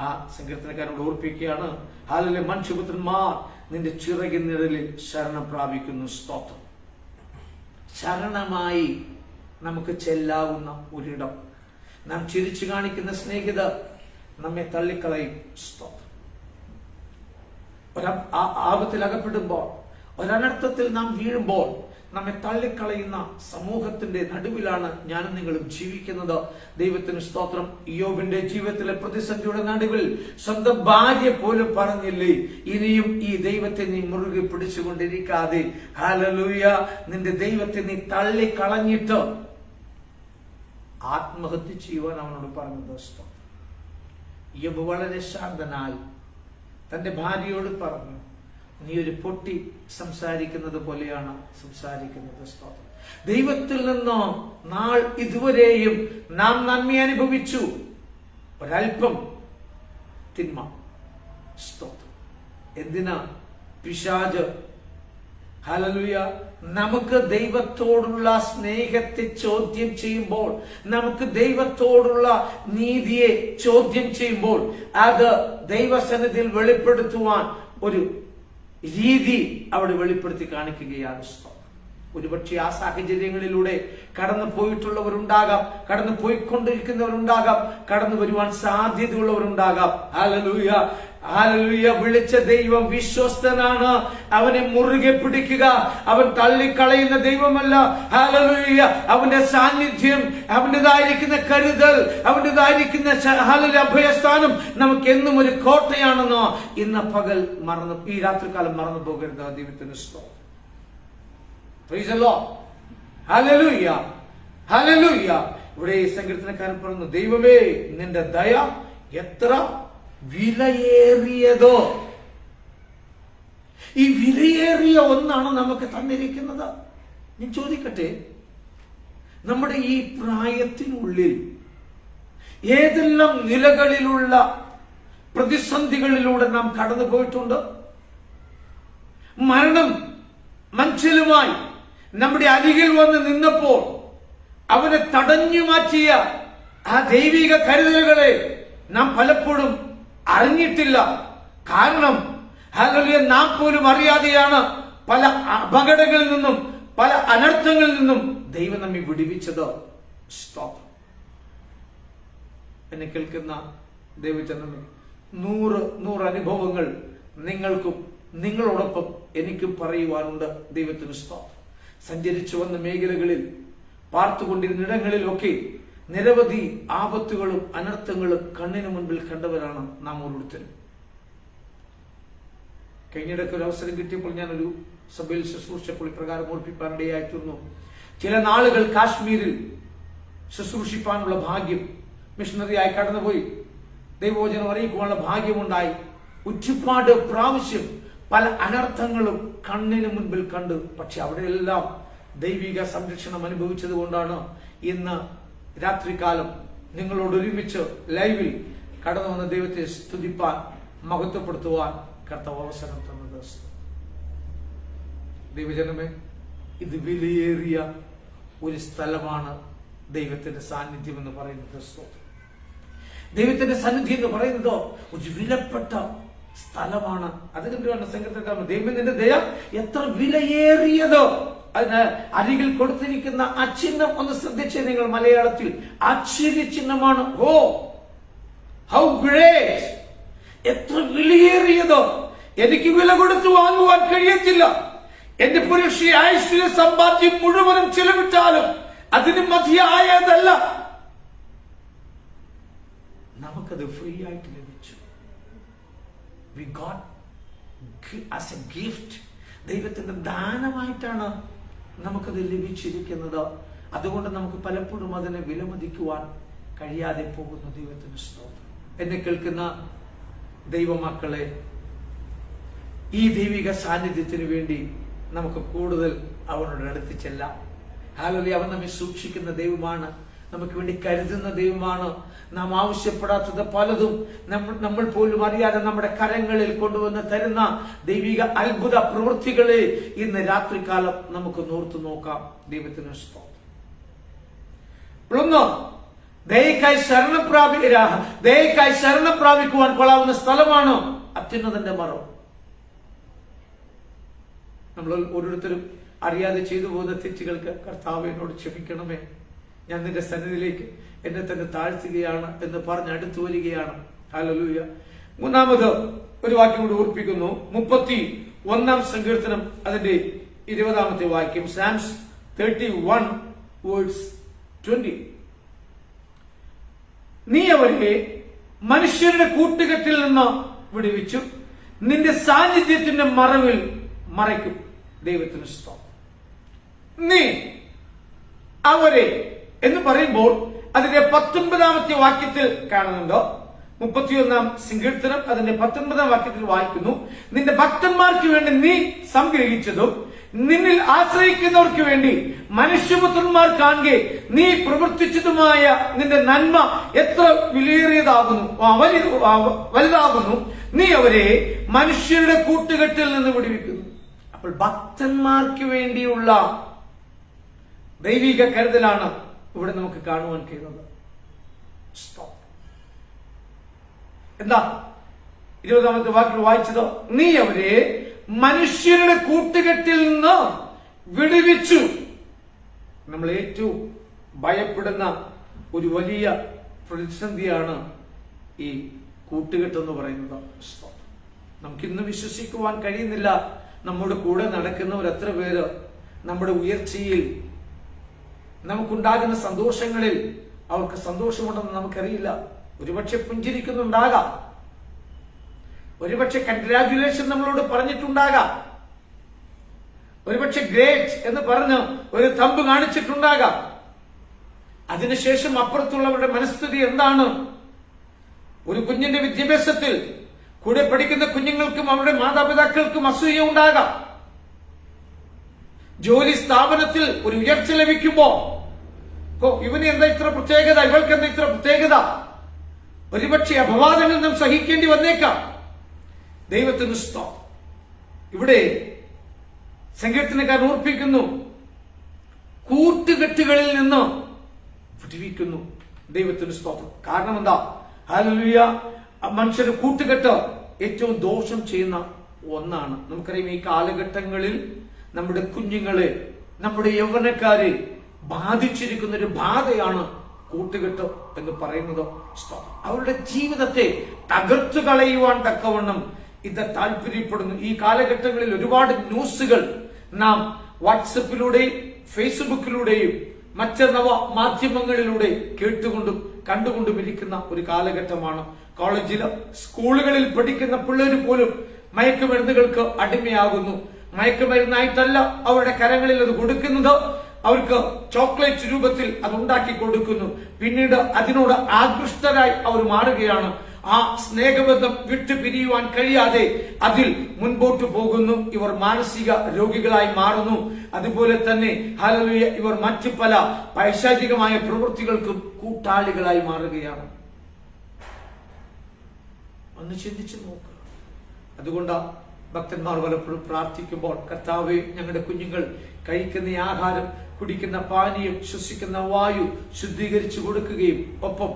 ആ സങ്കീർത്തനക്കാരോട് ഓർപ്പിക്കുകയാണ്, ഹാലലൂയ, മനുഷ്യപുത്രന്മാർ നിന്റെ ചിറകിൻ നിഴലിൽ ശരണം പ്രാപിക്കുന്നു. സ്തോത്രം. ശരണമായി നമുക്ക് ചെല്ലാവുന്ന ഒരിടം. നാം ചിരിച്ചു കാണിക്കുന്ന സ്നേഹിത നമ്മെ തള്ളിക്കളയും. സ്തോത്രം. ആപത്തിൽ അകപ്പെടുമ്പോൾ, ഒരനർത്ഥത്തിൽ നാം വീഴുമ്പോൾ നമ്മെ തള്ളിക്കളയുന്ന സമൂഹത്തിന്റെ നടുവിലാണ് ഞാനും നിങ്ങളും ജീവിക്കുന്നത്. ദൈവത്തിന് സ്തോത്രം. ഇയ്യോബിന്റെ ജീവിതത്തിലെ പ്രതിസന്ധിയുടെ നടുവിൽ സ്വന്തം ഭാര്യ പോലും പറഞ്ഞില്ലേ, ഇനിയും ഈ ദൈവത്തെ നീ മുറുകെ പിടിച്ചുകൊണ്ടിരിക്കാതെ, ഹല്ലേലൂയ, നിന്റെ ദൈവത്തെ നീ തള്ളിക്കളഞ്ഞിട്ട് ആത്മഹത്യ ചെയ്യുവാൻ അവനോട് പറഞ്ഞത്. ഇയ്യോബ് വളരെ ശാന്തനായി തന്റെ ഭാര്യയോട് പറഞ്ഞു, നീ ഒരു പൊട്ടി സംസാരിക്കുന്നത് പോലെയാണ് സംസാരിക്കുന്നത്. സ്തോത്രം. ദൈവത്തിൽ നിന്ന് നാൾ ഇതുവരെയും നാം നന്മ അനുഭവിച്ചു, ഒരൽപ്പം തിന്മ. സ്തോത്രം. എന്തിനാ? പിശാച്, ഹല്ലേലൂയ, നമുക്ക് ദൈവത്തോടുള്ള സ്നേഹത്തെ ചോദ്യം ചെയ്യുമ്പോൾ, നമുക്ക് ദൈവത്തോടുള്ള നീതിയെ ചോദ്യം ചെയ്യുമ്പോൾ, അത് ദൈവസന്നിധിയിൽ വെളിപ്പെടുത്തുവാൻ ഒരു രീതി അവിടെ വെളിപ്പെടുത്തി കാണിക്കുകയാണ്. ഒരുപക്ഷെ ആ സാഹചര്യങ്ങളിലൂടെ കടന്നു പോയിട്ടുള്ളവരുണ്ടാകാം, കടന്നു പോയിക്കൊണ്ടിരിക്കുന്നവരുണ്ടാകാം, കടന്നു വരുവാൻ സാധ്യതയുള്ളവരുണ്ടാകാം. Hallelujah, hallelujah. വിളിച്ച ദൈവം വിശ്വസ്തനാണ്. അവനെ മുറുകെ പിടിക്കുക. അവൻ തള്ളിക്കളയുന്ന ദൈവമല്ല. ഹല്ലേലൂയ. അവന്റെ സാന്നിധ്യം, അവന്റേതായിരിക്കുന്ന കരുതൽ, അവന്റേതായിരിക്കുന്ന ഹല്ലേലൂയ അഭയസ്ഥാനം നമുക്ക് എന്നും ഒരു കോട്ടയാണെന്ന് ഇന്ന് പകൽ ഈ രാത്രികാലം മറന്നു പോകരുത്. ദൈവത്തിന് സ്തോത്രം. Price the Lord. Hallelujah, hallelujah. ഇവിടെ ഈ സങ്കീർത്തനക്കാരൻ പറയുന്നു, ദൈവമേ, നിന്റെ ദയ എത്ര വിലയേറിയതോ. ഈ വിലയേറിയ ഒന്നാണ് നമുക്ക് തന്നിരിക്കുന്നത്. ഞാൻ ചോദിക്കട്ടെ, നമ്മുടെ ഈ പ്രായത്തിനുള്ളിൽ ഏതെല്ലാം നിലകളിലുള്ള പ്രതിസന്ധികളിലൂടെ നാം കടന്നു പോയിട്ടുണ്ട്? മരണം മഞ്ചലുമായി നമ്മുടെ അരികിൽ വന്ന് നിന്നപ്പോൾ അവനെ തടഞ്ഞു മാറ്റിയ ആ ദൈവിക കരുതലുകളെ നാം പലപ്പോഴും അറിഞ്ഞിട്ടില്ല. കാരണം ഹല്ലേലൂയ, നാം പോലും അറിയാതെയാണ് പല അപകടങ്ങളിൽ നിന്നും പല അനർത്ഥങ്ങളിൽ നിന്നും ദൈവം നമ്മെ വിടുവിച്ചത്. സ്തോത്രം. എന്നെ കേൾക്കുന്ന ദൈവജനമേ, 100 അനുഭവങ്ങൾ നിങ്ങൾക്കും നിങ്ങളോടൊപ്പം എനിക്കും പറയുവാനുണ്ട്. ദൈവത്തിന് സ്തോത്രം. സഞ്ചരിച്ചു വന്ന മേഖലകളിൽ, പാർത്തുകൊണ്ടിരുന്നിടങ്ങളിലൊക്കെ നിരവധി ആപത്തുകളും അനർത്ഥങ്ങളും കണ്ണിന് മുൻപിൽ കണ്ടവരാണ് നാം ഓരോരുത്തരും. കഴിഞ്ഞിടയ്ക്ക് ഒരു അവസരം കിട്ടിയപ്പോൾ ഞാനൊരു സഭയിൽ ശുശ്രൂഷിച്ചപ്പോൾ ഇപ്രകാരം ഓർപ്പിക്കാനിടയായിത്തീർന്നു. ചില നാളുകൾ കാശ്മീരിൽ ശുശ്രൂഷിപ്പാനുള്ള ഭാഗ്യം, മിഷണറിയായി കടന്നുപോയി ദൈവവചനം അറിയിക്കുവാനുള്ള ഭാഗ്യമുണ്ടായി. ഒരുപാട് പ്രാവശ്യം പല അനർത്ഥങ്ങളും കണ്ണിന് മുൻപിൽ കണ്ടു. പക്ഷെ അവിടെയെല്ലാം ദൈവിക സംരക്ഷണം അനുഭവിച്ചത് കൊണ്ടാണ് ഇന്ന് രാത്രികാലം നിങ്ങളോട് ഒരുമിച്ച് ലൈവിൽ കടന്നു വന്ന ദൈവത്തെ സ്തുതിപ്പാൻ, മഹത്വപ്പെടുത്തുവാൻ കർത്താവ് അവസരം തന്നത്. ദൈവജനമേ, ഇത് വിലയേറിയ ഒരു സ്ഥലമാണ് ദൈവത്തിന്റെ സാന്നിധ്യം എന്ന് പറയുന്നത്. ദൈവത്തിന്റെ സന്നിധി എന്ന് പറയുന്നത് ഒരു വിലപ്പെട്ട സ്ഥലമാണ്. അതുകൊണ്ടാണ് സങ്കീർത്തനക്കാരൻ, ദൈവം നിന്റെ ദയ എത്ര വിലയേറിയതോ. അതിന് അരികിൽ കൊടുത്തിരിക്കുന്ന ആ ചിഹ്നം ഒന്ന് ശ്രദ്ധിച്ചേ നിങ്ങൾ. മലയാളത്തിൽ ആശ്ചര്യ ചിഹ്നമാണ്. ഓ ഹൗ ഗ്രേറ്റ്, എത്ര വിലയേറിയതോ. എനിക്ക് വില കൊടുത്ത് വാങ്ങുവാൻ കഴിയത്തില്ല. എന്റെ പുരുഷ ആയുഷ്യ സമ്പാദ്യം മുഴുവനും ചെലവിട്ടാലും അതിന് മതിയായതല്ല. നമുക്കത് ഫ്രീ ആയിട്ട് ലഭിച്ചു. We got as a gift ദൈവത്തിന്റെ ദാനമായിട്ടാണ് നമുക്കത് ലഭിച്ചിരിക്കുന്നത്. അതുകൊണ്ട് നമുക്ക് പലപ്പോഴും അതിനെ വിലമതിക്കുവാൻ കഴിയാതെ പോകുന്നു. ദൈവത്തിന് സ്തോത്രം. എന്നെ കേൾക്കുന്ന ദൈവമക്കളെ, ഈ ദൈവിക സാന്നിധ്യത്തിന് വേണ്ടി നമുക്ക് കൂടുതൽ അവനോട് അടുത്ത് ചെല്ലാം. ഹല്ലേലൂയ. അവൻ നമ്മെ സൂക്ഷിക്കുന്ന ദൈവമാണ്, നമുക്ക് വേണ്ടി കരുതുന്ന ദൈവമാണ്. നാം ആവശ്യപ്പെടാത്തത് പലതും നമ്മൾ പോലും അറിയാതെ നമ്മുടെ കരങ്ങളിൽ കൊണ്ടുവന്ന് തരുന്ന ദൈവിക അത്ഭുത പ്രവൃത്തികളെ ഇന്ന് രാത്രികാലം നമുക്ക് നോർത്തു നോക്കാം. ദൈവത്തിന് സ്തോത്രം. ഒന്ന്, ദയക്കായി ശരണം പ്രാപിക്കുവാൻ കൊള്ളാവുന്ന സ്ഥലമാണ് അത്യുന്നതന്റെ മറവ്. നമ്മൾ ഓരോരുത്തരും അറിയാതെ ചെയ്തു പോകുന്ന തെറ്റുകൾക്ക് കർത്താവേ എന്നോട് ക്ഷമിക്കണമേ, ഞാൻ നിന്റെ സന്നിധിയിലേക്ക് എന്നെ തന്നെ താഴ്ത്തുകയാണ് എന്ന് പറഞ്ഞ് അടുത്തു വരികയാണ്. ഹല്ലേലൂയ. മൂന്നാമത് ഒരു വാക്യം കൂടി ഓർപ്പിക്കുന്നു. 31 സങ്കീർത്തനം അതിന്റെ 20 വാക്യം. സാംസ് 31:20. നീ അവരെ മനുഷ്യരുടെ കൂട്ടുകെട്ടിൽ നിന്ന് വിടുവിച്ചു, നിന്റെ സാന്നിധ്യത്തിന്റെ മറവിൽ മറയ്ക്കും. ദൈവത്തിന് സ്തോത്രം. നീ അവരെ എന്ന് പറയുമ്പോൾ അതിന്റെ 19 വാക്യത്തിൽ കാണുന്നുണ്ടോ? 31 സങ്കീർത്തനം അതിന്റെ 19 വാക്യത്തിൽ വായിക്കുന്നു, നിന്റെ ഭക്തന്മാർക്ക് വേണ്ടി നീ സംഗ്രഹിച്ചതും നിന്നിൽ ആശ്രയിക്കുന്നവർക്ക് വേണ്ടി മനുഷ്യപുത്രന്മാർ കാണെ നീ പ്രവർത്തിച്ചതുമായ നിന്റെ നന്മ എത്ര വലുതാകുന്നു. നീ അവരെ മനുഷ്യരുടെ കൂട്ടുകെട്ടിൽ നിന്ന് വിടുവിക്കുന്നു. അപ്പോൾ ഭക്തന്മാർക്ക് വേണ്ടിയുള്ള ദൈവിക കരുതലാണ് ഇവിടെ നമുക്ക് കാണുവാൻ കഴിയുന്നത്. എന്താ 20 വാക്യം വായിച്ചത്? നീ അവരെ മനുഷ്യരുടെ കൂട്ടുകെട്ടിൽ നിന്ന് വിടുവിച്ചു. നമ്മൾ ഏറ്റവും ഭയപ്പെടുന്ന ഒരു വലിയ പ്രതിസന്ധിയാണ് ഈ കൂട്ടുകെട്ടെന്ന് പറയുന്നത്. നമുക്കിന്ന് വിശ്വസിക്കുവാൻ കഴിയുന്നില്ല, നമ്മുടെ കൂടെ നടക്കുന്നവർ എത്ര പേര് നമ്മുടെ ഉയർച്ചയിൽ, നമുക്കുണ്ടാകുന്ന സന്തോഷങ്ങളിൽ അവർക്ക് സന്തോഷമുണ്ടെന്ന് നമുക്കറിയില്ല. ഒരുപക്ഷെ പുഞ്ചിരിക്കുന്നുണ്ടാകാം, ഒരുപക്ഷെ കൺഗ്രാജുലേഷൻ നമ്മളോട് പറഞ്ഞിട്ടുണ്ടാകാം, ഒരുപക്ഷെ ഗ്രേറ്റ് എന്ന് പറഞ്ഞ് ഒരു തമ്പ് കാണിച്ചിട്ടുണ്ടാകാം. അതിനുശേഷം അപ്പുറത്തുള്ളവരുടെ മനസ്ഥിതി എന്താണ്? ഒരു കുഞ്ഞിന്റെ വിദ്യാഭ്യാസത്തിൽ കൂടെ പഠിക്കുന്ന കുഞ്ഞുങ്ങൾക്കും അവരുടെ മാതാപിതാക്കൾക്കും അസൂയ ഉണ്ടാകാം. ജോലി സ്ഥാപനത്തിൽ ഒരു ഉയർച്ച ലഭിക്കുമ്പോ ഇവന് എന്താ ഇത്ര പ്രത്യേകത, ഇവൾക്ക് എന്താ ഇത്ര പ്രത്യേകത, ഒരുപക്ഷെ അപവാദങ്ങൾ നാം സഹിക്കേണ്ടി വന്നേക്കാം. ദൈവത്തിന് സ്തോത്രം. ഇവിടെ സങ്കീർത്തനക്കാരൻ ഓർപ്പിക്കുന്നു, കൂട്ടുകെട്ടുകളിൽ നിന്ന് വിടുവിക്കുന്നു. ദൈവത്തിന് സ്തോത്രം. കാരണം എന്താ? ഹല്ലേലൂയ. മനുഷ്യരുടെ കൂട്ടുകെട്ട് ഏറ്റവും ദോഷം ചെയ്യുന്ന ഒന്നാണ്. നമുക്കറിയാം, ഈ കാലഘട്ടങ്ങളിൽ നമ്മുടെ കുഞ്ഞുങ്ങളെ, നമ്മുടെ യൗവനക്കാരെ ബാധിച്ചിരിക്കുന്ന ഒരു ബാധയാണ് കൂട്ടുകെട്ട് എന്ന് പറയുന്നത്. അവരുടെ ജീവിതത്തെ തകർത്തു കളയുവാൻ തക്കവണ്ണം ഇത് താല്പര്യപ്പെടുന്നു. ഈ കാലഘട്ടങ്ങളിൽ ഒരുപാട് ന്യൂസുകൾ നാം വാട്സപ്പിലൂടെയും ഫേസ്ബുക്കിലൂടെയും മറ്റ് നവ മാധ്യമങ്ങളിലൂടെ കേട്ടുകൊണ്ടും കണ്ടുകൊണ്ടും ഇരിക്കുന്ന ഒരു കാലഘട്ടമാണ്. കോളേജിലും സ്കൂളുകളിൽ പഠിക്കുന്ന പിള്ളേർ പോലും മയക്കുമരുന്നുകൾക്ക് അടിമയാകുന്നു. മയക്കുമരുന്നായിട്ടല്ല അവരുടെ കരങ്ങളിൽ അത് കൊടുക്കുന്നത്, അവർക്ക് ചോക്ലേറ്റ് രൂപത്തിൽ അത് ഉണ്ടാക്കി കൊടുക്കുന്നു. പിന്നീട് അതിനോട് ആകൃഷ്ടരായി അവർ മാറുകയാണ്. ആ സ്നേഹബന്ധം വിട്ടുപിരിയുവാൻ കഴിയാതെ അതിൽ മുൻപോട്ട് പോകുന്നു. ഇവർ മാനസിക രോഗികളായി മാറുന്നു. അതുപോലെ തന്നെ ഹല്ലേലൂയ, ഇവർ മറ്റു പല പൈശാചികമായ പ്രവൃത്തികൾക്കും കൂട്ടാളികളായി മാറുകയാണ്. ഒന്ന് ചിന്തിച്ചു നോക്കുക. അതുകൊണ്ട് ഭക്തന്മാർ പലപ്പോഴും പ്രാർത്ഥിക്കുമ്പോൾ, കർത്താവേ, ഞങ്ങളുടെ കുഞ്ഞുങ്ങൾ കഴിക്കുന്ന ആഹാരം, കുടിക്കുന്ന പാനീയം, ശ്വസിക്കുന്ന വായു ശുദ്ധീകരിച്ചു കൊടുക്കുകയും ഒപ്പം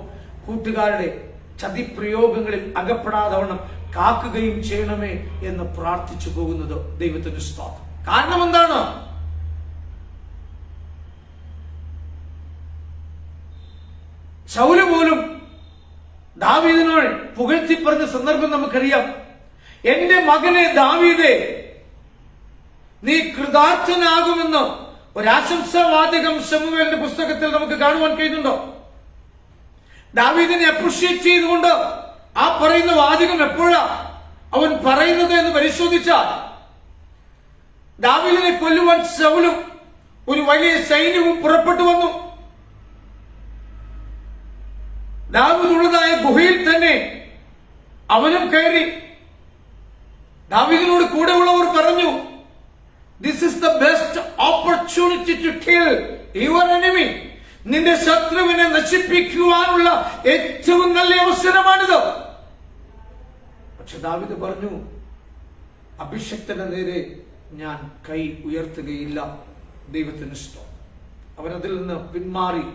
കൂട്ടുകാരുടെ ചതിപ്രയോഗങ്ങളിൽ അകപ്പെടാതവണ്ണം കാക്കുകയും ചെയ്യണമേ എന്ന് പ്രാർത്ഥിച്ചു പോകുന്നത് ദൈവത്തിന്റെ സ്തോത്രം. കാരണം എന്താണ്? ശൗല് പോലും ദാവീദിനോട് പുകഴ്ത്തി പറഞ്ഞ സന്ദർഭം നമുക്കറിയാം. എന്റെ മകനെ ദാവീദേ, നീ കൃതാർത്ഥനാകുമെന്ന് ഒരാശംസാവാചകം ശമൂവേലിന്റെ പുസ്തകത്തിൽ നമുക്ക് കാണുവാൻ കഴിയുന്നുണ്ടോ? ദാവീദിനെ അപ്രിഷ്യേറ്റ് ചെയ്തുകൊണ്ട് ആ പറയുന്ന വാചകം എപ്പോഴാ അവൻ പറയുന്നത് എന്ന് പരിശോധിച്ചാൽ ദാവീദിനെ കൊല്ലുവാൻ ശൗലും ഒരു വലിയ സൈന്യവും പുറപ്പെട്ടു വന്നു. ദാവീദുള്ളതായ ഗുഹയിൽ തന്നെ അവനും കയറി. ദാവീദിനോട് കൂടെയുള്ളവർ പറഞ്ഞു, this is the best opportunity to kill your enemy. നിന്റെ ശത്രുവിനെ നശിപ്പിക്കുവാനുള്ള ഏറ്റവും നല്ല അവസരമാണിത്. പക്ഷെ ദാവീദ് പറഞ്ഞു, അഭിഷക്തന്റെ നേരെ ഞാൻ കൈ ഉയർത്തുകയില്ല. ദൈവത്തിന് സ്തോത്രം. അവൻ അതിൽ നിന്ന് പിന്മാറി.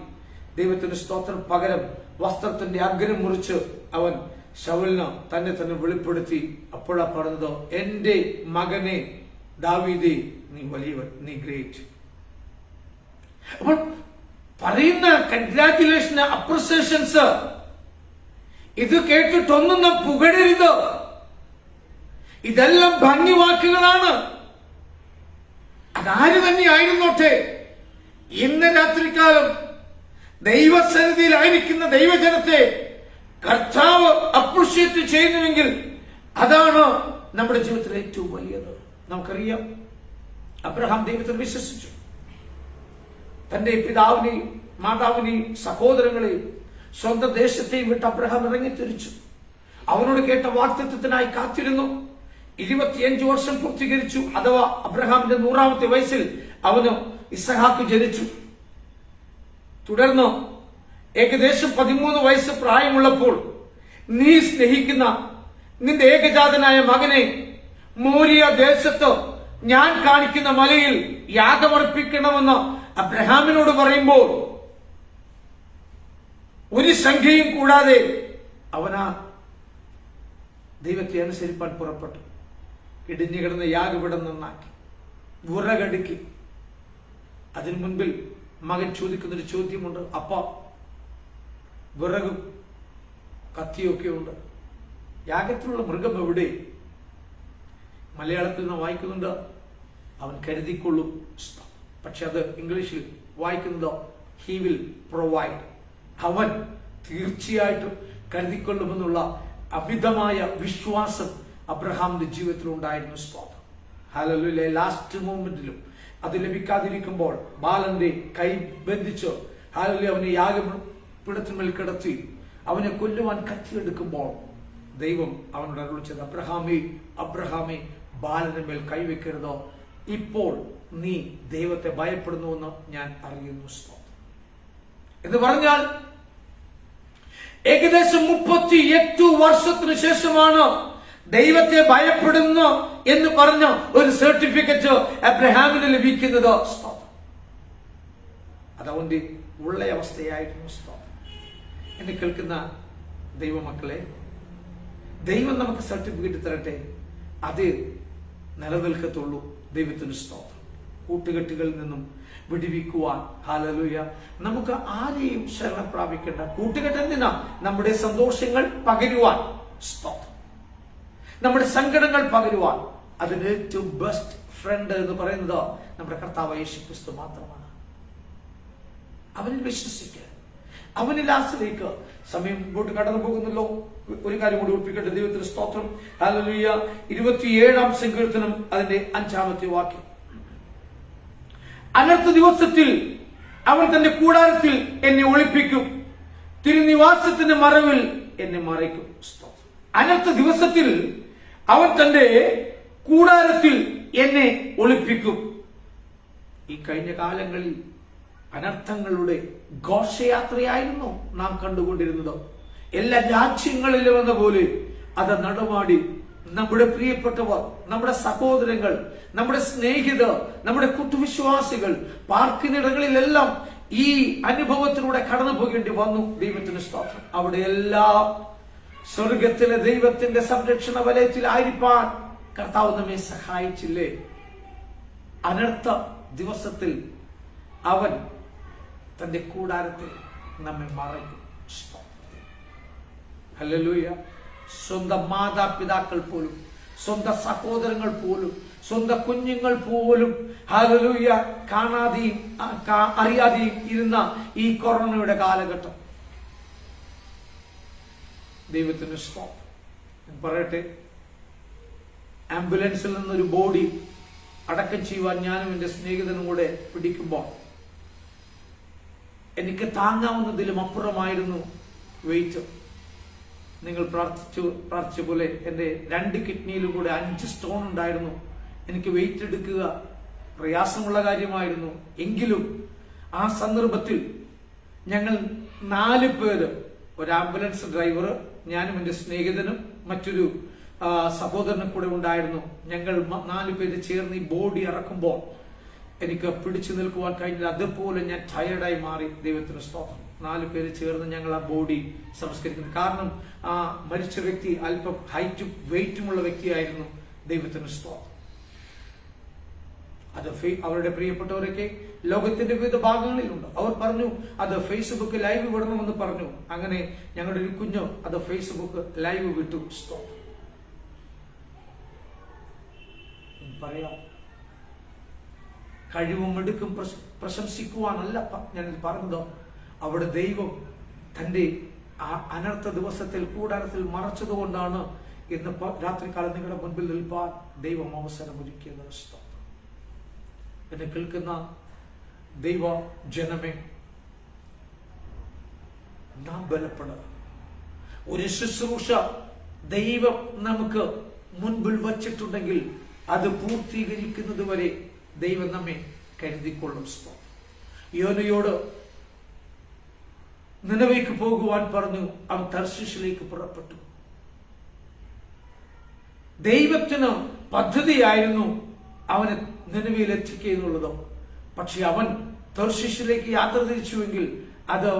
ദൈവത്തിന് സ്തോത്രം. പകരം വസ്ത്രത്തിന്റെ അഗ്രം മുറിച്ച് അവൻ ശൗലിന് തന്നെ വെളിപ്പെടുത്തി. അപ്പോഴാ പറഞ്ഞത്, എന്റെ മകനെ ദാവീദേ, നീ വലിയവൻ, നീ ഗ്രേറ്റ്. അപ്പോൾ പറയുന്ന കൺഗ്രാറ്റുലേഷൻ, അപ്രിസിയേഷൻസ്, ഇത് കേട്ടിട്ടൊന്നും നാം പുകഴരുത്. ഇതെല്ലാം ഭംഗിവാക്കുകളാണ്. അതാര് തന്നെ ആയിരുന്നോട്ടെ, ഇന്ന് രാത്രികാലം ദൈവസന്നിധിയിലായിരിക്കുന്ന ദൈവജനത്തെ കർത്താവ് അപ്രിഷിയേറ്റ് ചെയ്യുന്നുവെങ്കിൽ അതാണ് നമ്മുടെ ജീവിതത്തിലെ ഏറ്റവും വലിയത്. നമുക്കറിയാം, അബ്രഹാം ദൈവത്തിൽ വിശ്വസിച്ചു. തന്റെ പിതാവിനെയും മാതാവിനെയും സഹോദരങ്ങളെയും സ്വന്തം ദേശത്തെയും വിട്ട് അബ്രഹാം ഇറങ്ങിത്തിരിച്ചു. അവനോട് കേട്ട വാഗ്ദത്തത്തിനായി കാത്തിരുന്നു. 25 വർഷം പൂർത്തീകരിച്ചു. അഥവാ അബ്രഹാമിന്റെ 100ാമത്തെ വയസ്സിൽ അവന് ഇസഹാക്ക് ജനിച്ചു. തുടർന്ന് ഏകദേശം 13 വയസ്സ് പ്രായമുള്ളപ്പോൾ, നീ സ്നേഹിക്കുന്ന നിന്റെ ഏകജാതനായ മകനെ മോരിയ ദേശത്ത് ഞാൻ കാണിക്കുന്ന മലയിൽ യാഗമർപ്പിക്കണമെന്ന് അബ്രഹാമിനോട് പറയുമ്പോൾ ഒരു സംഖ്യയും കൂടാതെ അവനാ ദൈവത്തെ അനുസരിപ്പാൻ പുറപ്പെട്ടു. ഇടിഞ്ഞു കിടന്ന യാഗപീഠം നന്നാക്കി, വിറകടുക്കി. അതിനു മുൻപിൽ മകൻ ചോദിക്കുന്നൊരു ചോദ്യമുണ്ട്, അപ്പ വിറകും കത്തിയൊക്കെ ഉണ്ട്, യാഗത്തിലുള്ള മൃഗം എവിടെ? മലയാളത്തിൽ നിന്ന് വായിക്കുന്നുണ്ട്, അവൻ കരുതിക്കൊള്ളും. പക്ഷെ അത് ഇംഗ്ലീഷിൽ വായിക്കുന്നത് ഹി വിൽ പ്രൊവൈഡ്. അവൻ തീർച്ചയായിട്ടും കരുതിക്കൊള്ളുമെന്നുള്ള അമിതമായ വിശ്വാസം അബ്രഹാമിന്റെ ജീവിതത്തിൽ ഉണ്ടായിരുന്നു. സ്തോത്രം. ഹല്ലേലൂയ. ലാസ്റ്റ് മൊമെന്റിലും അത് ലഭിക്കാതിരിക്കുമ്പോൾ ബാലന്റെ കൈ ബന്ധിച്ച് ഹല്ലേലൂയ അവനെ യാഗപീഠത്തിന്മേൽ കിടത്തി അവനെ കൊല്ലുവാൻ കത്തിയെടുക്കുമ്പോൾ ദൈവം അവനോട് അരുളിച്ചത്, അബ്രഹാമേ, അബ്രഹാമേ, ബാലന്റെ മേൽ കൈവെക്കരുതോ, ഇപ്പോൾ നീ ദൈവത്തെ ഭയപ്പെടുന്നുവെന്ന് ഞാൻ അറിയുന്നു. സ്തോത്രം. എന്ന് പറഞ്ഞാൽ ഏകദേശം 38 വർഷത്തിന് ശേഷമാണ് ദൈവത്തെ ഭയപ്പെടുന്നു എന്ന് പറഞ്ഞ ഒരു സർട്ടിഫിക്കറ്റ് അബ്രഹാമിന് ലഭിക്കുന്നത്. സ്തോത്രം. അത് അവന്റെ ഉള്ള അവസ്ഥയായിരുന്നു. സ്തോത്രം. എന്നെ കേൾക്കുന്ന ദൈവമക്കളെ, ദൈവം നമുക്ക് സർട്ടിഫിക്കറ്റ് തരട്ടെ, അത് നിലനിൽക്കത്തുള്ളൂ. ദൈവത്തിന് സ്തോത്രം. കൂട്ടുകെട്ടുകളിൽ നിന്നും വിടുവിക്കുവാൻ ഹല്ലേലൂയ നമുക്ക് ആരെയും ശരണം പ്രാപിക്കേണ്ട. കൂട്ടുകെട്ട് എന്തിനാ? നമ്മുടെ സന്തോഷങ്ങൾ പകരുവാൻ. സ്തോത്രം. നമ്മുടെ സങ്കടങ്ങൾ പകരുവാൻ. അതിന് ഏറ്റവും ബെസ്റ്റ് ഫ്രണ്ട് എന്ന് പറയുന്നത് നമ്മുടെ കർത്താവ് യേശുക്രിസ്തു മാത്രമാണ്. അവനിൽ വിശ്വസിക്കുക, അവനിൽ ആശ്രയിക്കുക. സമയം മുമ്പോട്ട് കടന്നു പോകുന്നല്ലോ. ഒരു കാര്യം കൂടി ഓർപ്പിക്കട്ടെ. ദൈവത്തിന് സ്തോത്രം. ഹല്ലേലൂയ. 27-ാം സങ്കീർത്തനം അതിന്റെ 5-ാമത്തെ വാക്യം. അനർത്ഥ ദിവസത്തിൽ അവൻ തന്റെ കൂടാരത്തിൽ എന്നെ ഒളിപ്പിക്കും, തിരുനിവാസത്തിന്റെ മറവിൽ എന്നെ മറയ്ക്കും. സ്തോത്രം. അനർത്ഥ ദിവസത്തിൽ അവൻ തന്റെ കൂടാരത്തിൽ എന്നെ ഒളിപ്പിക്കും. ഈ കഴിഞ്ഞ കാലങ്ങളിൽ അനർത്ഥങ്ങളുടെ ഘോഷയാത്രയായിരുന്നു നാം കണ്ടുകൊണ്ടിരുന്നത്. എല്ലാ രാജ്യങ്ങളിലും എന്ന പോലെ അത് നടമാടി നമ്മുടെ പ്രിയപ്പെട്ടവർ, നമ്മുടെ സഹോദരങ്ങൾ, നമ്മുടെ സ്നേഹിതർ, നമ്മുടെ കുട്ടുവിശ്വാസികൾ പാർക്കുന്നിടങ്ങളിലെല്ലാം ഈ അനുഭവത്തിലൂടെ കടന്നു പോകേണ്ടി വന്നു. ദൈവത്തിന് സ്തോത്രം. അവിടെയെല്ലാം സ്വർഗത്തിലെ ദൈവത്തിന്റെ സംരക്ഷണ വലയത്തിലായിരിക്കാൻ കർത്താവ് നമ്മെ സഹായിച്ചില്ലേ? അനർത്ഥ ദിവസത്തിൽ അവൻ തന്റെ കൂടാരത്തിൽ നമ്മെ മറയ്ക്കും. ഹല്ലേലൂയ. സ്വന്തം മാതാപിതാക്കൾ പോലും, സ്വന്തം സഹോദരങ്ങൾ പോലും, സ്വന്തം കുഞ്ഞുങ്ങൾ പോലും ഹല്ലേലൂയ കാണാതെയും അറിയാതെയും ഇരുന്ന ഈ കൊറോണയുടെ കാലഘട്ടം, ദൈവത്തിന് സ്തോത്രം. പറയട്ടെ, ആംബുലൻസിൽ നിന്നൊരു ബോഡി അടക്കം ചെയ്യുവാൻ ഞാനും എൻ്റെ സ്നേഹിതനും കൂടെ പിടിക്കുമ്പോൾ എനിക്ക് താങ്ങാവുന്നതിലും അപ്പുറമായിരുന്നു വെയിറ്റ്. നിങ്ങൾ പ്രാർത്ഥിച്ച പോലെ എൻ്റെ 2 കിഡ്നിയിലും കൂടെ 5 സ്റ്റോൺ ഉണ്ടായിരുന്നു. എനിക്ക് വെയിറ്റ് എടുക്കുക പ്രയാസമുള്ള കാര്യമായിരുന്നു. എങ്കിലും ആ സന്ദർഭത്തിൽ ഞങ്ങൾ 4 പേര്, ഒരു ആംബുലൻസ് ഡ്രൈവർ, ഞാനും എൻ്റെ സ്നേഹിതനും മറ്റൊരു സഹോദരനും കൂടെ ഉണ്ടായിരുന്നു. ഞങ്ങൾ 4 പേര് ചേർന്ന് ഈ ബോഡി ഇറക്കുമ്പോൾ എനിക്ക് പിടിച്ചു നിൽക്കുവാൻ കഴിഞ്ഞില്ല. അതുപോലെ ഞാൻ ടയർഡായി മാറി. ദൈവത്തിന് സ്തോത്രം. 4 പേര് ചേർന്ന് ഞങ്ങൾ ആ ബോഡി സംസ്കരിക്കുന്നു. കാരണം ആ മരിച്ച വ്യക്തി അല്പം ഹൈറ്റും വെയിറ്റുമുള്ള വ്യക്തിയായിരുന്നു. ദൈവത്തിന് സ്തോത്രം. അത് അവരുടെ പ്രിയപ്പെട്ടവരൊക്കെ ലോകത്തിന്റെ വിവിധ ഭാഗങ്ങളിലുണ്ട്. അവർ പറഞ്ഞു അത് ഫേസ്ബുക്ക് ലൈവ് വിടണമെന്ന് പറഞ്ഞു. അങ്ങനെ ഞങ്ങളുടെ ഒരു കുഞ്ഞ് അത് ഫേസ്ബുക്ക് ലൈവ് വിട്ടു. സ്തോത്രം. പറയാം, കഴിവും എടുക്കും പ്രശംസിക്കുവാനല്ല ഞാൻ പറഞ്ഞത്. അവിടെ ദൈവം തന്റെ ആ അനർത്ഥ ദിവസത്തിൽ കൂടാരത്തിൽ മറച്ചതുകൊണ്ടാണ് ഇന്ന് രാത്രികാലം നിങ്ങളുടെ മുൻപിൽ നിൽപ്പാൻ ദൈവം അവസരം ഒരുക്കിയത്. എന്നെ കേൾക്കുന്ന ദൈവ ജനമേ, നാം ബലപ്പെടുക. ഒരു ശുശ്രൂഷ ദൈവം നമുക്ക് മുൻപിൽ വച്ചിട്ടുണ്ടെങ്കിൽ അത് പൂർത്തീകരിക്കുന്നത് വരെ ദൈവം നമ്മെ കരുതിക്കൊള്ളും. യോനയോട് നിനവേക്ക് പോകുവാൻ പറഞ്ഞു. അവൻ തർശീശിലേക്ക് പുറപ്പെട്ടു. ദൈവത്തിന് പദ്ധതിയായിരുന്നു അവനെ നിനവയിൽ എത്തിക്കുക എന്നുള്ളത്. പക്ഷെ അവൻ തർശീശിലേക്ക് യാത്ര തിരിച്ചുവെങ്കിൽ അത്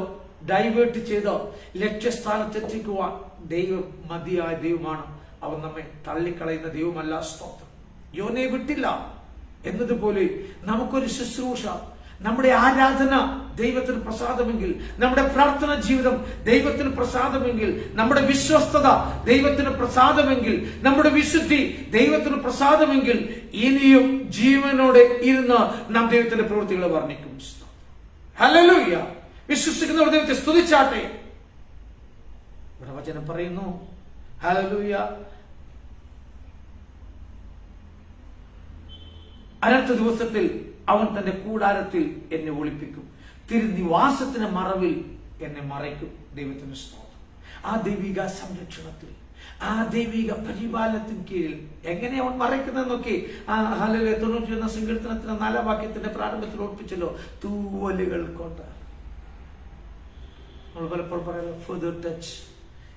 ഡൈവേർട്ട് ചെയ്ത് ലക്ഷ്യസ്ഥാനത്തെത്തിക്കുവാൻ ദൈവം മതിയായ ദൈവമാണ്. അവൻ നമ്മെ തള്ളിക്കളയുന്ന ദൈവമല്ല. സ്തോത്രം. യോനയെ വിട്ടില്ല എന്നതുപോലെ നമുക്കൊരു ശുശ്രൂഷ, നമ്മുടെ ആരാധന ദൈവത്തിന് പ്രസാദമെങ്കിൽ, നമ്മുടെ പ്രാർത്ഥന ജീവിതം ദൈവത്തിന് പ്രസാദമെങ്കിൽ, നമ്മുടെ വിശ്വസ്തത ദൈവത്തിന് പ്രസാദമെങ്കിൽ, നമ്മുടെ വിശുദ്ധി ദൈവത്തിന് പ്രസാദമെങ്കിൽ, ഇനിയും ജീവനോടെ ഇരുന്ന് നാം ദൈവത്തിന്റെ പ്രവൃത്തികളെ വർണ്ണിക്കും. ഹല്ലേലൂയ. വിശ്വസിക്കുന്നവർ ദൈവത്തെ സ്തുതിച്ചാട്ടെ. ഇവിടെ വചനം പറയുന്നു, ഹല്ലേലൂയ, അനർത്ഥ ദിവസത്തിൽ അവൻ തന്റെ കൂടാരത്തിൽ എന്നെ ഒളിപ്പിക്കും, തിരുനിവാസത്തിന് മറവിൽ എന്നെ മറയ്ക്കും. ദൈവത്തിന് സ്തോത്രം. ആ ദൈവിക സംരക്ഷണത്തിൽ, ആ ദൈവിക പരിപാലനത്തിന് കീഴിൽ എങ്ങനെ അവൻ മറയ്ക്കുന്നതെന്നൊക്കെ ഹല്ലേലൂയ 91 സങ്കീർത്തനത്തിന്റെ 4 വാക്യത്തിന്റെ പ്രാരംഭത്തിൽ ഓർപ്പിച്ചല്ലോ. തൂവലുകൾ കൊണ്ട്. നമ്മൾ പലപ്പോഴും പറയുന്നത് ഫെദർ ടച്ച്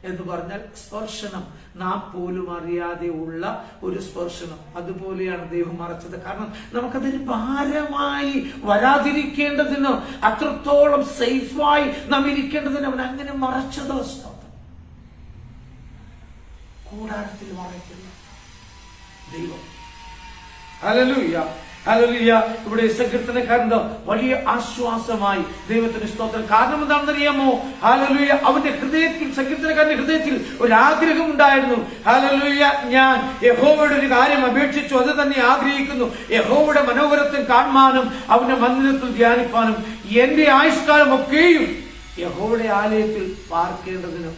എന്ന് പറഞ്ഞാൽ സ്പർശനം, നാം പോലും അറിയാതെ ഉള്ള ഒരു സ്പർശനം. അതുപോലെയാണ് ദൈവം മറച്ചത്. കാരണം നമുക്കതൊരു ഭാരമായി വരാതിരിക്കേണ്ടതിന്, അത്രത്തോളം സേഫായി നാം ഇരിക്കേണ്ടതിന് അവൻ അങ്ങനെ മറച്ചത്. കൂടാരത്തിൽ മറയ്ക്കുന്ന ദൈവം. Hallelujah, hallelujah. ഇവിടെ സങ്കീർത്തനക്കാരന്റെ വലിയ ആശ്വാസമായി ദൈവത്തിന് സ്തോത്രം. കാരണം എന്താണെന്ന് അറിയാമോ? ഹല്ലേലൂയ. അവന്റെ ഹൃദയത്തിൽ, സങ്കീർത്തനക്കാരന്റെ ഹൃദയത്തിൽ ഒരു ആഗ്രഹം ഉണ്ടായിരുന്നു. ഹല്ലേലൂയ. ഞാൻ യഹോവയുടെ ഒരു കാര്യം അപേക്ഷിച്ചു, അത് തന്നെ ആഗ്രഹിക്കുന്നു, യഹോവയുടെ മനോഹരത്വം കാണുവാനും അവന്റെ മന്ദിരത്തിൽ ധ്യാനിപ്പാനും എന്റെ ആയുഷ്കാലം ഒക്കെയും യഹോവയുടെ ആലയത്തിൽ പാർക്കേണ്ടതിനും.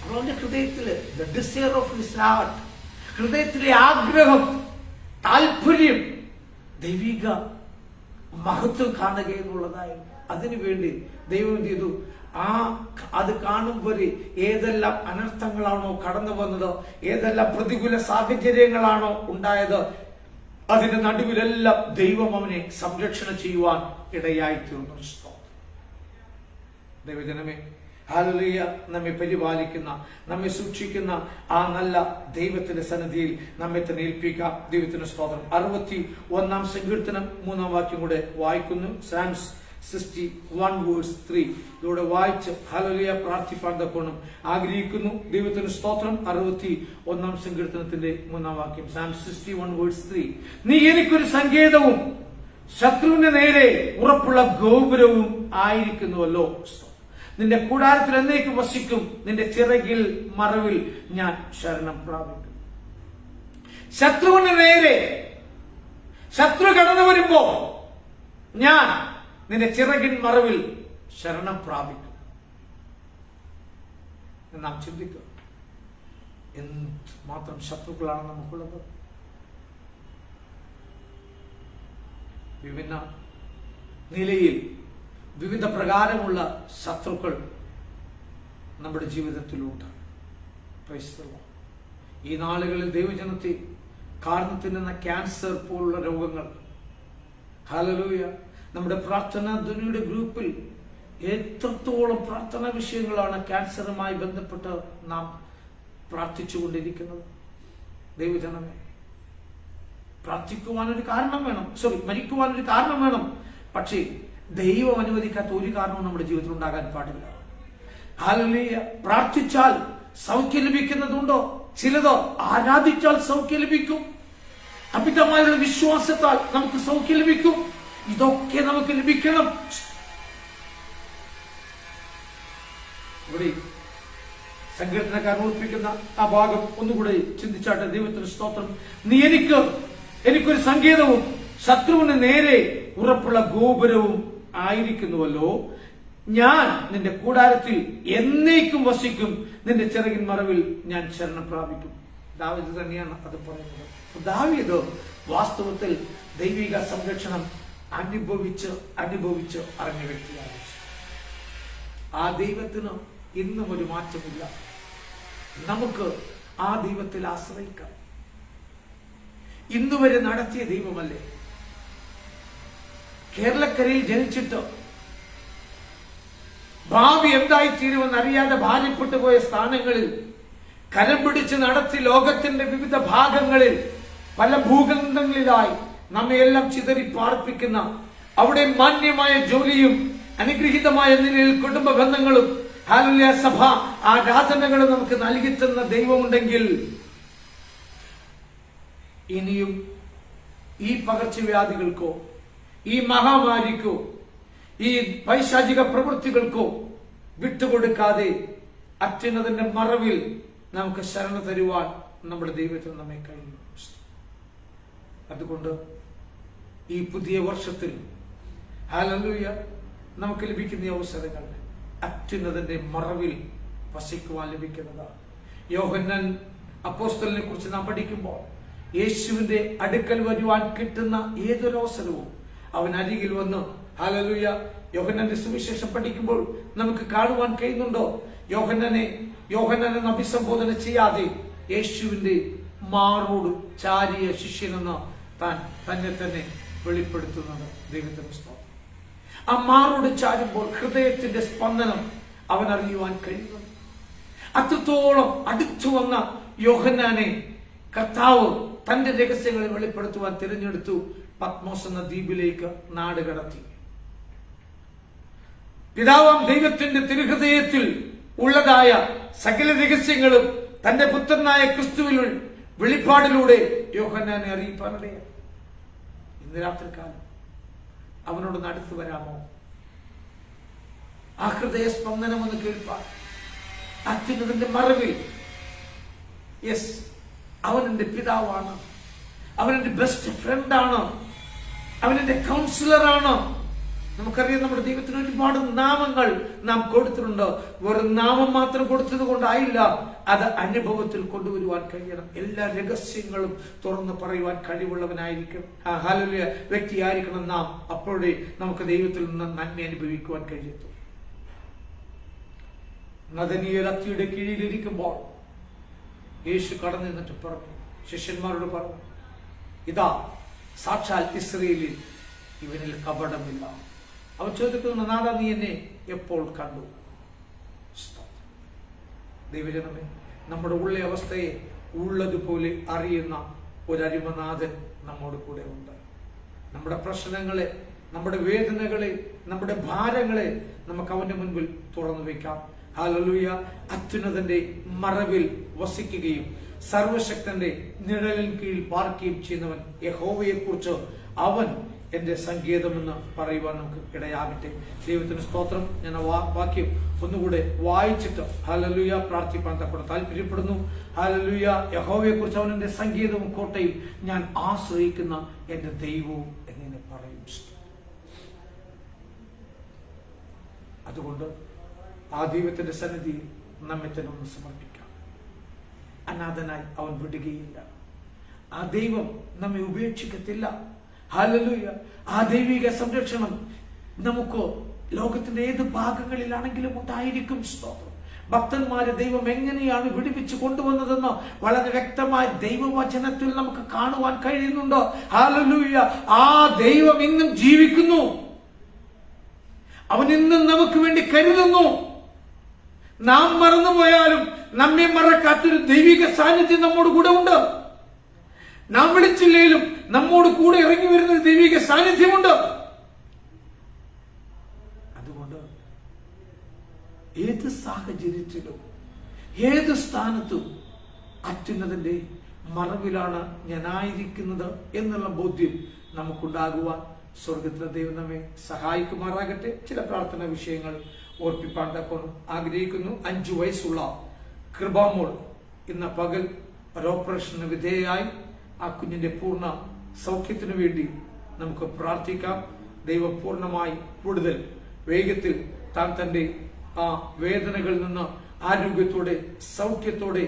അവന്റെ ഹൃദയത്തില് the desire of his heart, ഹൃദയത്തിലെ ആഗ്രഹം, താല്പര്യം ദൈവിക മഹത്വം കാണുക എന്നുള്ളതായിരുന്നു. അതിനുവേണ്ടി ദൈവം എന്ത് ചെയ്തു? അത് കാണുമ്പോൾ ഏതെല്ലാം അനർത്ഥങ്ങളാണോ കടന്നു വന്നത്, ഏതെല്ലാം പ്രതികൂല സാഹചര്യങ്ങളാണോ ഉണ്ടായത്, അതിന്റെ നടുവിലെല്ലാം ദൈവം അവനെ സംരക്ഷണം ചെയ്യുവാൻ ഇടയായി തീർന്നു. ദൈവജനമേ, ഹല്ലേലൂയ. നമ്മെ പരിപാലിക്കുന്ന, നമ്മെ സൂക്ഷിക്കുന്ന ആ നല്ല ദൈവത്തിന്റെ സന്നിധിയിൽ നമ്മെ തന്നെ ഏൽപ്പിക്കാം. ദൈവത്തിന് സ്തോത്രം. 61 സങ്കീർത്തനം 3 വാക്യം കൂടെ വായിക്കുന്നു. Psalms 61 verse 3 ഇതോടെ വായിച്ച് ഹല്ലേലൂയ പ്രാർത്ഥിപ്പാൻ തക്കോണം ആഗ്രഹിക്കുന്നു. ദൈവത്തിന് സ്തോത്രം. 61 സങ്കീർത്തനത്തിന്റെ 3 വാക്യം. Psalms 61 verse 3. നീ എനിക്കൊരു സങ്കേതവും ശത്രുവിന്റെ നേരെ ഉറപ്പുള്ള ഗോപുരവും ആയിരിക്കുന്നുവല്ലോ. നിന്റെ കൂടാരത്തിൽ എന്നേക്കും വസിക്കും, നിന്റെ ചിറകിൽ മറവിൽ ഞാൻ ശരണം പ്രാപിക്കും. ശത്രുവിന് നേരെ ശത്രു കടന്നു വരുമ്പോ ഞാൻ നിന്റെ ചിറകിൻ മറവിൽ ശരണം പ്രാപിക്കും. നാം ചിന്തിക്കുക, എന്ത് മാത്രം ശത്രുക്കളാണ് നമുക്കുള്ളത്. വിഭിന്ന നിലയിൽ വിവിധ പ്രകാരമുള്ള ശത്രുക്കൾ നമ്മുടെ ജീവിതത്തിലുണ്ട്. Price the Lord. ഈ നാളുകളിൽ ദൈവജനത്തെ കാർന്നു തിന്നുന്ന ക്യാൻസർ പോലുള്ള രോഗങ്ങൾ, ഹല്ലേലൂയ, നമ്മുടെ പ്രാർത്ഥനാ ധ്വനിയുടെ ഗ്രൂപ്പിൽ എത്രത്തോളം പ്രാർത്ഥനാ വിഷയങ്ങളാണ് ക്യാൻസറുമായി ബന്ധപ്പെട്ട് നാം പ്രാർത്ഥിച്ചുകൊണ്ടിരിക്കുന്നത്. ദൈവജനമേ, പ്രാർത്ഥിക്കുവാനൊരു കാരണം വേണം, മരിക്കുവാനൊരു കാരണം വേണം. പക്ഷേ ദൈവം അനുവദിക്കാത്ത ഒരു കാരണവും നമ്മുടെ ജീവിതത്തിൽ ഉണ്ടാകാൻ പാടില്ല. ഹല്ലേലൂയ. പ്രാർത്ഥിച്ചാൽ സൗഖ്യം ലഭിക്കുന്നതുണ്ടോ? ചിലത് ആരാധിച്ചാൽ സൗഖ്യം ലഭിക്കും. അമിതമായുള്ള വിശ്വാസത്താൽ നമുക്ക് സൗഖ്യം ലഭിക്കും. ഇതൊക്കെ നമുക്ക് ലഭിക്കണം. ഇവിടെ സങ്കീർത്തനക്കാരൻ ഓർപ്പിക്കുന്ന ആ ഭാഗം ഒന്നുകൂടെ ചിന്തിച്ചാട്ടെ. ദൈവത്തിന് സ്തോത്രം. നീ എനിക്കൊരു സങ്കേതവും ശത്രുവിന് നേരെ ഉറപ്പുള്ള ഗോപുരവും ആയിരിക്കുന്നുവല്ലോ. ഞാൻ നിന്റെ കൂടാരത്തിൽ എന്നേക്കും വസിക്കും, നിന്റെ ചിറകിൻ മറവിൽ ഞാൻ ശരണം പ്രാപിക്കും. ദാവീദ് തന്നെയാണ് അത് പറയുന്നത്. ദാവീദ് വാസ്തവത്തിൽ ദൈവിക സംരക്ഷണം അനുഭവിച്ച് അറിഞ്ഞ വ്യക്തിയാണ്. ആ ദൈവത്തിന് ഇന്നും ഒരു മാറ്റമില്ല. നമുക്ക് ആ ദൈവത്തിൽ ആശ്രയിക്കാം. ഇന്നുവരെ നടത്തിയ ദൈവമല്ലേ. കേരളക്കരയിൽ ജനിച്ചിട്ട് ഭാവി എന്തായിത്തീരുമെന്ന് അറിയാതെ ഭാര്യപ്പെട്ടു പോയ സ്ഥാനങ്ങളിൽ കരം പിടിച്ച് നടത്തി ലോകത്തിന്റെ വിവിധ ഭാഗങ്ങളിൽ പല ഭൂഖണ്ഡങ്ങളിലായി നമ്മയെല്ലാം ചിതറി പാർപ്പിക്കുന്ന, അവിടെ മാന്യമായ ജോലിയും അനുഗ്രഹീതമായ നിലയിൽ കുടുംബ ബന്ധങ്ങളും ഹല്ലേലൂയ സഭ ആരാധനകളും നമുക്ക് നൽകിത്തുന്ന ദൈവമുണ്ടെങ്കിൽ ഇനിയും ഈ പകർച്ചവ്യാധികൾക്കോ ഈ മഹാമാരിക്കോ ഈ പൈശാചിക പ്രവൃത്തികൾക്കോ വിട്ടുകൊടുക്കാതെ അത്യുന്നതന്റെ മറവിൽ നമുക്ക് ശരണ തരുവാൻ നമ്മുടെ ദൈവത്തിന് നമ്മെ കഴിയും. അതുകൊണ്ട് ഈ പുതിയ വർഷത്തിൽ ഹല്ലേലൂയ നമുക്ക് ലഭിക്കുന്ന അവസരങ്ങൾ അത്യുന്നതന്റെ മറവിൽ വസിക്കുവാൻ ലഭിക്കുന്നതാണ്. യോഹന്നാൻ അപ്പോസ്തലനെ കുറിച്ച് നാം പഠിക്കുമ്പോൾ യേശുവിന്റെ അടുക്കൽ വരുവാൻ കിട്ടുന്ന ഏതൊരു അവസരവും അവൻ അരികിൽ വന്ന് ഹല്ലേലൂയ യോഹന്നാന്റെ സുവിശേഷം പഠിക്കുമ്പോൾ നമുക്ക് കാണുവാൻ കഴിയുന്നുണ്ടോ? യോഹന്നാനെ അഭിസംബോധന ചെയ്യാതെ യേശുവിന്റെ മാറോട് ചാരിയ ശിഷ്യനെന്ന് തന്നെ വെളിപ്പെടുത്തുന്നത് ദൈവത്തിന്റെ സ്തോത്രം. ആ മാറോട് ചാരുമ്പോൾ ഹൃദയത്തിന്റെ സ്പന്ദനം അവൻ അറിയുവാൻ കഴിയുന്നു. അത്രത്തോളം അടുത്തു വന്ന യോഹന്നാനെ കർത്താവ് തന്റെ രഹസ്യങ്ങളെ വെളിപ്പെടുത്തുവാൻ തിരഞ്ഞെടുത്തു. പത്മോസ് എന്ന ദ്വീപിലേക്ക് നാട് കടത്തി. പിതാവാം ദൈവത്തിന്റെ തിരുഹൃദയത്തിൽ ഉള്ളതായ സകല രഹസ്യങ്ങളും തന്റെ പുത്രനായ ക്രിസ്തുവിൽ വെളിപ്പാടിലൂടെ യോഹന്നാനെ അറിയിപ്പാനിടയാണ്. ഇന്ന് രാത്രികാലം അവനോട് അടുത്ത് വരാമോ? ആ ഹൃദയ സ്പന്ദനം ഒന്ന് കേൾപ്പാൻ. അത്യുന്നതന്റെ മറവിൽ യെസ്, അവൻ എന്റെ പിതാവാണ്, അവൻ എന്റെ ബെസ്റ്റ് ഫ്രണ്ടാണ്, അവൻ എന്റെ കൗൺസിലറാണ്. നമുക്കറിയാം നമ്മുടെ ദൈവത്തിന് ഒരുപാട് നാമങ്ങൾ നാം കൊടുത്തിട്ടുണ്ട്. വെറും നാമം മാത്രം കൊടുത്തത് കൊണ്ടായില്ല, അത് അനുഭവത്തിൽ കൊണ്ടുവരുവാൻ കഴിയണം. എല്ലാ രഹസ്യങ്ങളും തുറന്ന് പറയുവാൻ കഴിവുള്ളവനായിരിക്കണം, ഹല്ലേലൂയ വ്യക്തിയായിരിക്കണം നാം. അപ്പോഴേ നമുക്ക് ദൈവത്തിൽ നിന്ന് നന്മ അനുഭവിക്കുവാൻ കഴിയത്തു. നദനീയ അത്തിയുടെ കീഴിലിരിക്കുമ്പോൾ യേശു കടന്നു നിന്നിട്ട് പറഞ്ഞു, ശിഷ്യന്മാരോട് പറഞ്ഞു, ഇതാ സാക്ഷാൽ ഇസ്രയേലിൽ ഇവനിൽ കപടമില്ല. അവൻ ചോദിക്കുന്നു, നാഥാ നീ എന്നെ എപ്പോൾ കണ്ടു? ദൈവജനമേ, നമ്മുടെ ഉള്ള അവസ്ഥയെ ഉള്ളതുപോലെ അറിയുന്ന ഒരു അരിമനാഥൻ നമ്മോട് കൂടെ ഉണ്ട്. നമ്മുടെ പ്രശ്നങ്ങളെ, നമ്മുടെ വേദനകളെ, നമ്മുടെ ഭാരങ്ങളെ നമുക്ക് അവന്റെ മുൻപിൽ തുറന്നു വയ്ക്കാം. ഹല്ലേലൂയ. അത്യുന്നതന്റെ മറവിൽ വസിക്കുകയും സർവശക്തന്റെ നിഴലിൻ കീഴിൽ പാർക്കുകയും ചെയ്യുന്നവൻ യഹോവയെ കുറിച്ച് അവൻ എന്റെ സങ്കേതമെന്ന് പറയുവാൻ നമുക്ക് ഇടയാകട്ടെ. ദൈവത്തിന് സ്തോത്രം. ഞാൻ ആ വാക്യം ഒന്നുകൂടെ വായിച്ചിട്ട് ഹല്ലേലൂയ പ്രാർത്ഥിപ്പാൻ തക്കോടെ താല്പര്യപ്പെടുന്നു. ഹല്ലേലൂയ. യഹോവയെ കുറിച്ച് അവൻ എന്റെ സങ്കേതവും കോട്ടയും ഞാൻ ആശ്രയിക്കുന്ന എന്റെ ദൈവവും എന്നിങ്ങനെ പറയും. അതുകൊണ്ട് ആ ദൈവത്തിന്റെ സന്നിധിയിൽ നമ്മെ തന്നെ ഒന്ന് സമർപ്പിക്കാം. അനാഥനായി അവൻ വിടുകയില്ല. ആ ദൈവം നമ്മെ ഉപേക്ഷിക്കത്തില്ല. ഹല്ലേലൂയ. ആ ദൈവിക സംരക്ഷണം നമുക്ക് ലോകത്തിന്റെ ഏത് ഭാഗങ്ങളിലാണെങ്കിലും ഉണ്ടായിരിക്കും. സ്തോത്രം. ഭക്തന്മാരെ ദൈവം എങ്ങനെയാണ് വിടുവിച്ച് കൊണ്ടുവന്നതെന്ന് വളരെ വ്യക്തമായി ദൈവവചനത്തിൽ നമുക്ക് കാണുവാൻ കഴിയുന്നുണ്ട്. ഹല്ലേലൂയ. ആ ദൈവം ഇന്നും ജീവിക്കുന്നു. അവൻ ഇന്നും നമുക്ക് വേണ്ടി കരുതുന്നു. നാം മറന്നുപോയാലും നമ്മെ മറക്കാത്തൊരു ദൈവിക സാന്നിധ്യം നമ്മോട് കൂടെ ഉണ്ട്. നാം വിളിച്ചില്ലേലും നമ്മോട് കൂടെ ഇറങ്ങി വരുന്ന ഒരു ദൈവിക സാന്നിധ്യമുണ്ട്. അതുകൊണ്ട് ഏത് സാഹചര്യത്തിലും ഏത് സ്ഥാനത്തും അത്യുന്നതന്റെ മറവിലാണ് ഞാനായിരിക്കുന്നത് എന്നുള്ള ബോധ്യം നമുക്കുണ്ടാകുവാൻ സ്വർഗത്തിലെ ദൈവം നമ്മെ സഹായിക്കുമാറാകട്ടെ. ചില പ്രാർത്ഥനാ വിഷയങ്ങൾ ഓർപ്പിപ്പാൻ തക്കോണം ആഗ്രഹിക്കുന്നു. 5 വയസ്സുള്ള കൃപാമോൾ ഇന്ന് പകൽ ഒരു ഓപ്പറേഷന് വിധേയയായി. ആ കുഞ്ഞിന്റെ പൂർണ്ണ സൗഖ്യത്തിനു വേണ്ടി നമുക്ക് പ്രാർത്ഥിക്കാം. ദൈവം പൂർണ്ണമായി കൂടുതൽ വേഗത്തിൽ താൻ തന്റെ ആ വേദനകളിൽ നിന്ന് ആരോഗ്യത്തോടെ സൗഖ്യത്തോടെ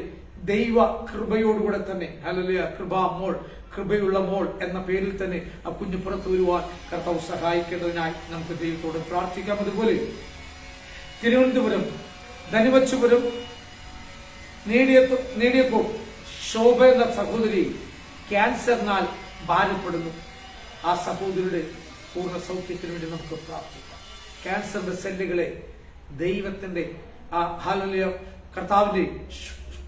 ദൈവ കൃപയോടുകൂടെ തന്നെ, ഹല്ലേലൂയ, കൃപാമോൾ, കൃപയുള്ള മോൾ എന്ന പേരിൽ തന്നെ ആ കുഞ്ഞ് പുറത്തു വരുവാൻ കർത്താവ് സഹായിക്കേണ്ടതിനായി നമുക്ക് ദൈവത്തോട് പ്രാർത്ഥിക്കാം. അതുപോലെ തിരുവനന്തപുരം ധനുവച്ചുപുരം നേടിയപ്പോൾ ശോഭ എന്ന സഹോദരി ക്യാൻസറിനാൽ ഭാരപ്പെടുന്നു. ആ സഹോദരിയുടെ പൂർണ്ണ സൗഖ്യത്തിന് വേണ്ടി നമുക്ക് പ്രാർത്ഥിക്കാം. ക്യാൻസറിന്റെ സെല്ലുകളെ ദൈവത്തിന്റെ ആ ഹല്ലേലൂയ കർത്താവിന്റെ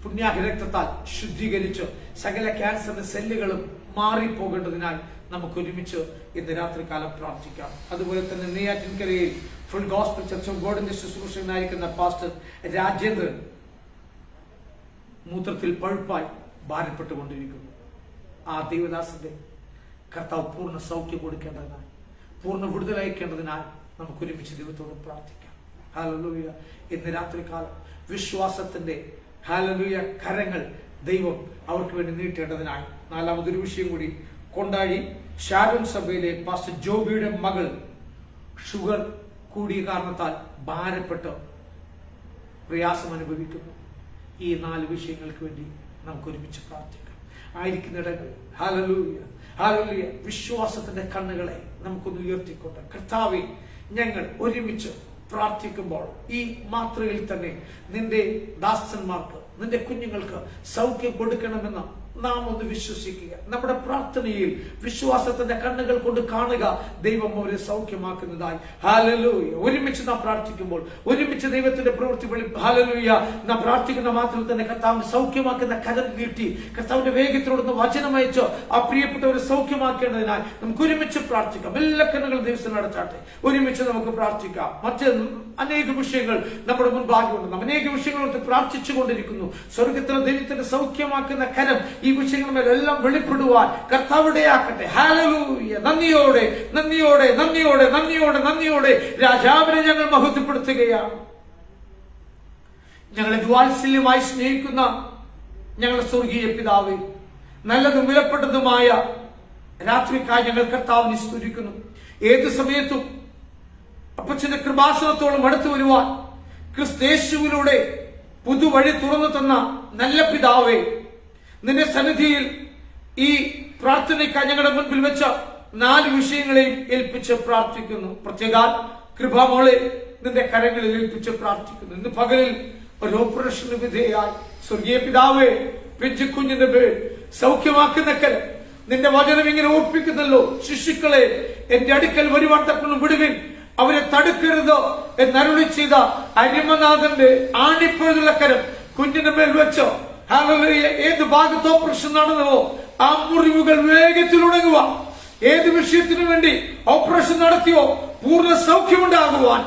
പുണ്യാഹ രക്തത്താൽ ശുദ്ധീകരിച്ച് സകല ക്യാൻസറിന്റെ സെല്ലുകളും മാറിപ്പോകേണ്ടതിനായി നമുക്ക് ഒരുമിച്ച് ഇന്ന് രാത്രികാലം പ്രാർത്ഥിക്കാം. അതുപോലെ തന്നെ നെയ്യാറ്റിൻകരയിൽ ഫുൾ ഗോസ്പൽ ചർച്ച് ഓഫ് ഗോഡിന്റെ ശുശ്രൂഷകനായിരിക്കുന്ന പാസ്റ്റർ രാജേന്ദ്രൻ മൂത്രത്തിൽ പഴുപ്പായി ഭാരപ്പെട്ടുകൊണ്ടിരിക്കുന്നു. ആ ദൈവദാസന്റെ കർത്താവ് പൂർണ്ണ സൗഖ്യം കൊടുക്കേണ്ടതിനായി, പൂർണ്ണ വിടുതലയക്കേണ്ടതിനായി നമുക്ക് ഒരുമിച്ച് ദൈവത്തോട് പ്രാർത്ഥിക്കാം. ഹല്ലേലൂയ. ഇന്ന് രാത്രികാലം വിശ്വാസത്തിന്റെ ഹല്ലേലൂയ കരങ്ങൾ ദൈവം അവർക്ക് വേണ്ടി നീട്ടേണ്ടതിനായി. 4-മതൊരു വിഷയം കൂടി. കൊണ്ടാഴി ഷാരോൺ സഭയിലെ പാസ്റ്റർ ജോബിയുടെ മകൾ ഷുഗർ കൂടിയ കാരണത്താൽ ഭാരപ്പെട്ട് പ്രയാസം അനുഭവിക്കുന്നു. ഈ 4 വിഷയങ്ങൾക്ക് വേണ്ടി നമുക്ക് ഒരുമിച്ച് പ്രാർത്ഥിക്കാം. ആയിരിക്കുന്നിടങ്ങൾ ഹല്ലേലൂയ ഹല്ലേലൂയ വിശ്വാസത്തിന്റെ കണ്ണുകളെ നമുക്കൊന്ന് ഉയർത്തിക്കൊണ്ട്, കർത്താവേ, ഞങ്ങൾ ഒരുമിച്ച് പ്രാർത്ഥിക്കുമ്പോൾ ഈ മാത്രയിൽ തന്നെ നിന്റെ ദാസന്മാർക്ക്, നിന്റെ കുഞ്ഞുങ്ങൾക്ക് സൗഖ്യം കൊടുക്കണമെന്ന് നാം ഒന്ന് വിശ്വസിക്കുക. നമ്മുടെ പ്രാർത്ഥനയിൽ വിശ്വാസത്തിന്റെ കണ്ണുകൾ കൊണ്ട് കാണുക ദൈവം അവരെ സൗഖ്യമാക്കുന്നതായി. ഹല്ലേലൂയ. ഒരുമിച്ച് നാം പ്രാർത്ഥിക്കുമ്പോൾ, ഒരുമിച്ച് ദൈവത്തിന്റെ പ്രവൃത്തി ഹല്ലേലൂയ നാം പ്രാർത്ഥിക്കുന്ന മാത്രം തന്നെ കർത്താവിനെ സൗഖ്യമാക്കുന്ന കരം നീട്ടി കർത്താവിന്റെ വേഗത്തിലോടുന്ന വചനമയച്ച് ആ പ്രിയപ്പെട്ടവരെ സൗഖ്യമാക്കേണ്ടതിനായി നമുക്ക് ഒരുമിച്ച് പ്രാർത്ഥിക്കാം. എല്ലാ കണ്ണുകളും ദിവസം നടത്താട്ടെ. ഒരുമിച്ച് നമുക്ക് പ്രാർത്ഥിക്കാം. മറ്റ് അനേക വിഷയങ്ങൾ നമ്മുടെ മുൻപാകെയുണ്ട്. നാം അനേക വിഷയങ്ങളോട് പ്രാർത്ഥിച്ചു കൊണ്ടിരിക്കുന്നു. സ്വർഗത്തിലെ ദൈവത്തിന്റെ സൗഖ്യമാക്കുന്ന കരം ഈ വിഷയങ്ങളുമെല്ലാം വെളിപ്പെടുവാൻ കർത്താവിടെയാക്കട്ടെ. ഹല്ലേലൂയ. നന്ദിയോടെ നന്ദിയോടെ നന്ദിയോടെ നന്ദിയോടെ നന്ദിയോടെ രാജാവിനെ ഞങ്ങൾ മഹത്വപ്പെടുത്തുകയാണ്. ഞങ്ങളെ വാത്സല്യമായി സ്നേഹിക്കുന്ന ഞങ്ങളുടെ സ്വർഗീയ പിതാവേ, നല്ലതും വിലപ്പെട്ടതുമായ രാത്രിക്കായി ഞങ്ങൾ കർത്താവിനെ സ്തുതിക്കുന്നു. ഏത് സമയത്തും അപ്പച്ചന്റെ കൃപാസനത്തോളം അടുത്തു വരുവാൻ ക്രിസ്തയേശുവിലൂടെ പുതുവഴി തുറന്നു തന്ന നല്ല പിതാവേ, നിന്റെ സന്നിധിയിൽ ഈ പ്രാർത്ഥനയ്ക്കായി ഞങ്ങളുടെ മുൻപിൽ വെച്ച 4 വിഷയങ്ങളെയും ഏൽപ്പിച്ച് പ്രാർത്ഥിക്കുന്നു. പ്രത്യേക കൃപാമോളെ നിന്റെ കരങ്ങളിൽ ഏൽപ്പിച്ച് പ്രാർത്ഥിക്കുന്നു. ഇന്ന് പകലിൽ ഒരു ഓപ്പറേഷന് വിധേയായി സ്വർഗീയ പിതാവേ, പിഞ്ചുകുഞ്ഞിന്റെ പേർ സൗഖ്യമാക്കുന്ന കരം നിന്റെ വചനം ഇങ്ങനെ ഓർപ്പിക്കുന്നല്ലോ. ശിശുക്കളെ എന്റെ അടുക്കൽ വരുവാൻ തക്കണം വിടുവിൻ, അവരെ തടുക്കരുത് എന്നരുളി ചെയ്ത അരിമനാഥന്റെ ആണിപ്പഴുതുള്ള കരം കുഞ്ഞിന്റെ മേൽ വെച്ചോ. ഹല്ലേലൂയ. ഏത് ഭാഗത്ത് ഓപ്പറേഷൻ നടന്നുവോ ആ മുറിവുകൾ വേഗത്തിൽ ഉണങ്ങുക. ഏത് വിഷയത്തിനു വേണ്ടി ഓപ്പറേഷൻ നടത്തിയോ പൂർണ്ണ സൗഖ്യമുണ്ടാകുവാൻ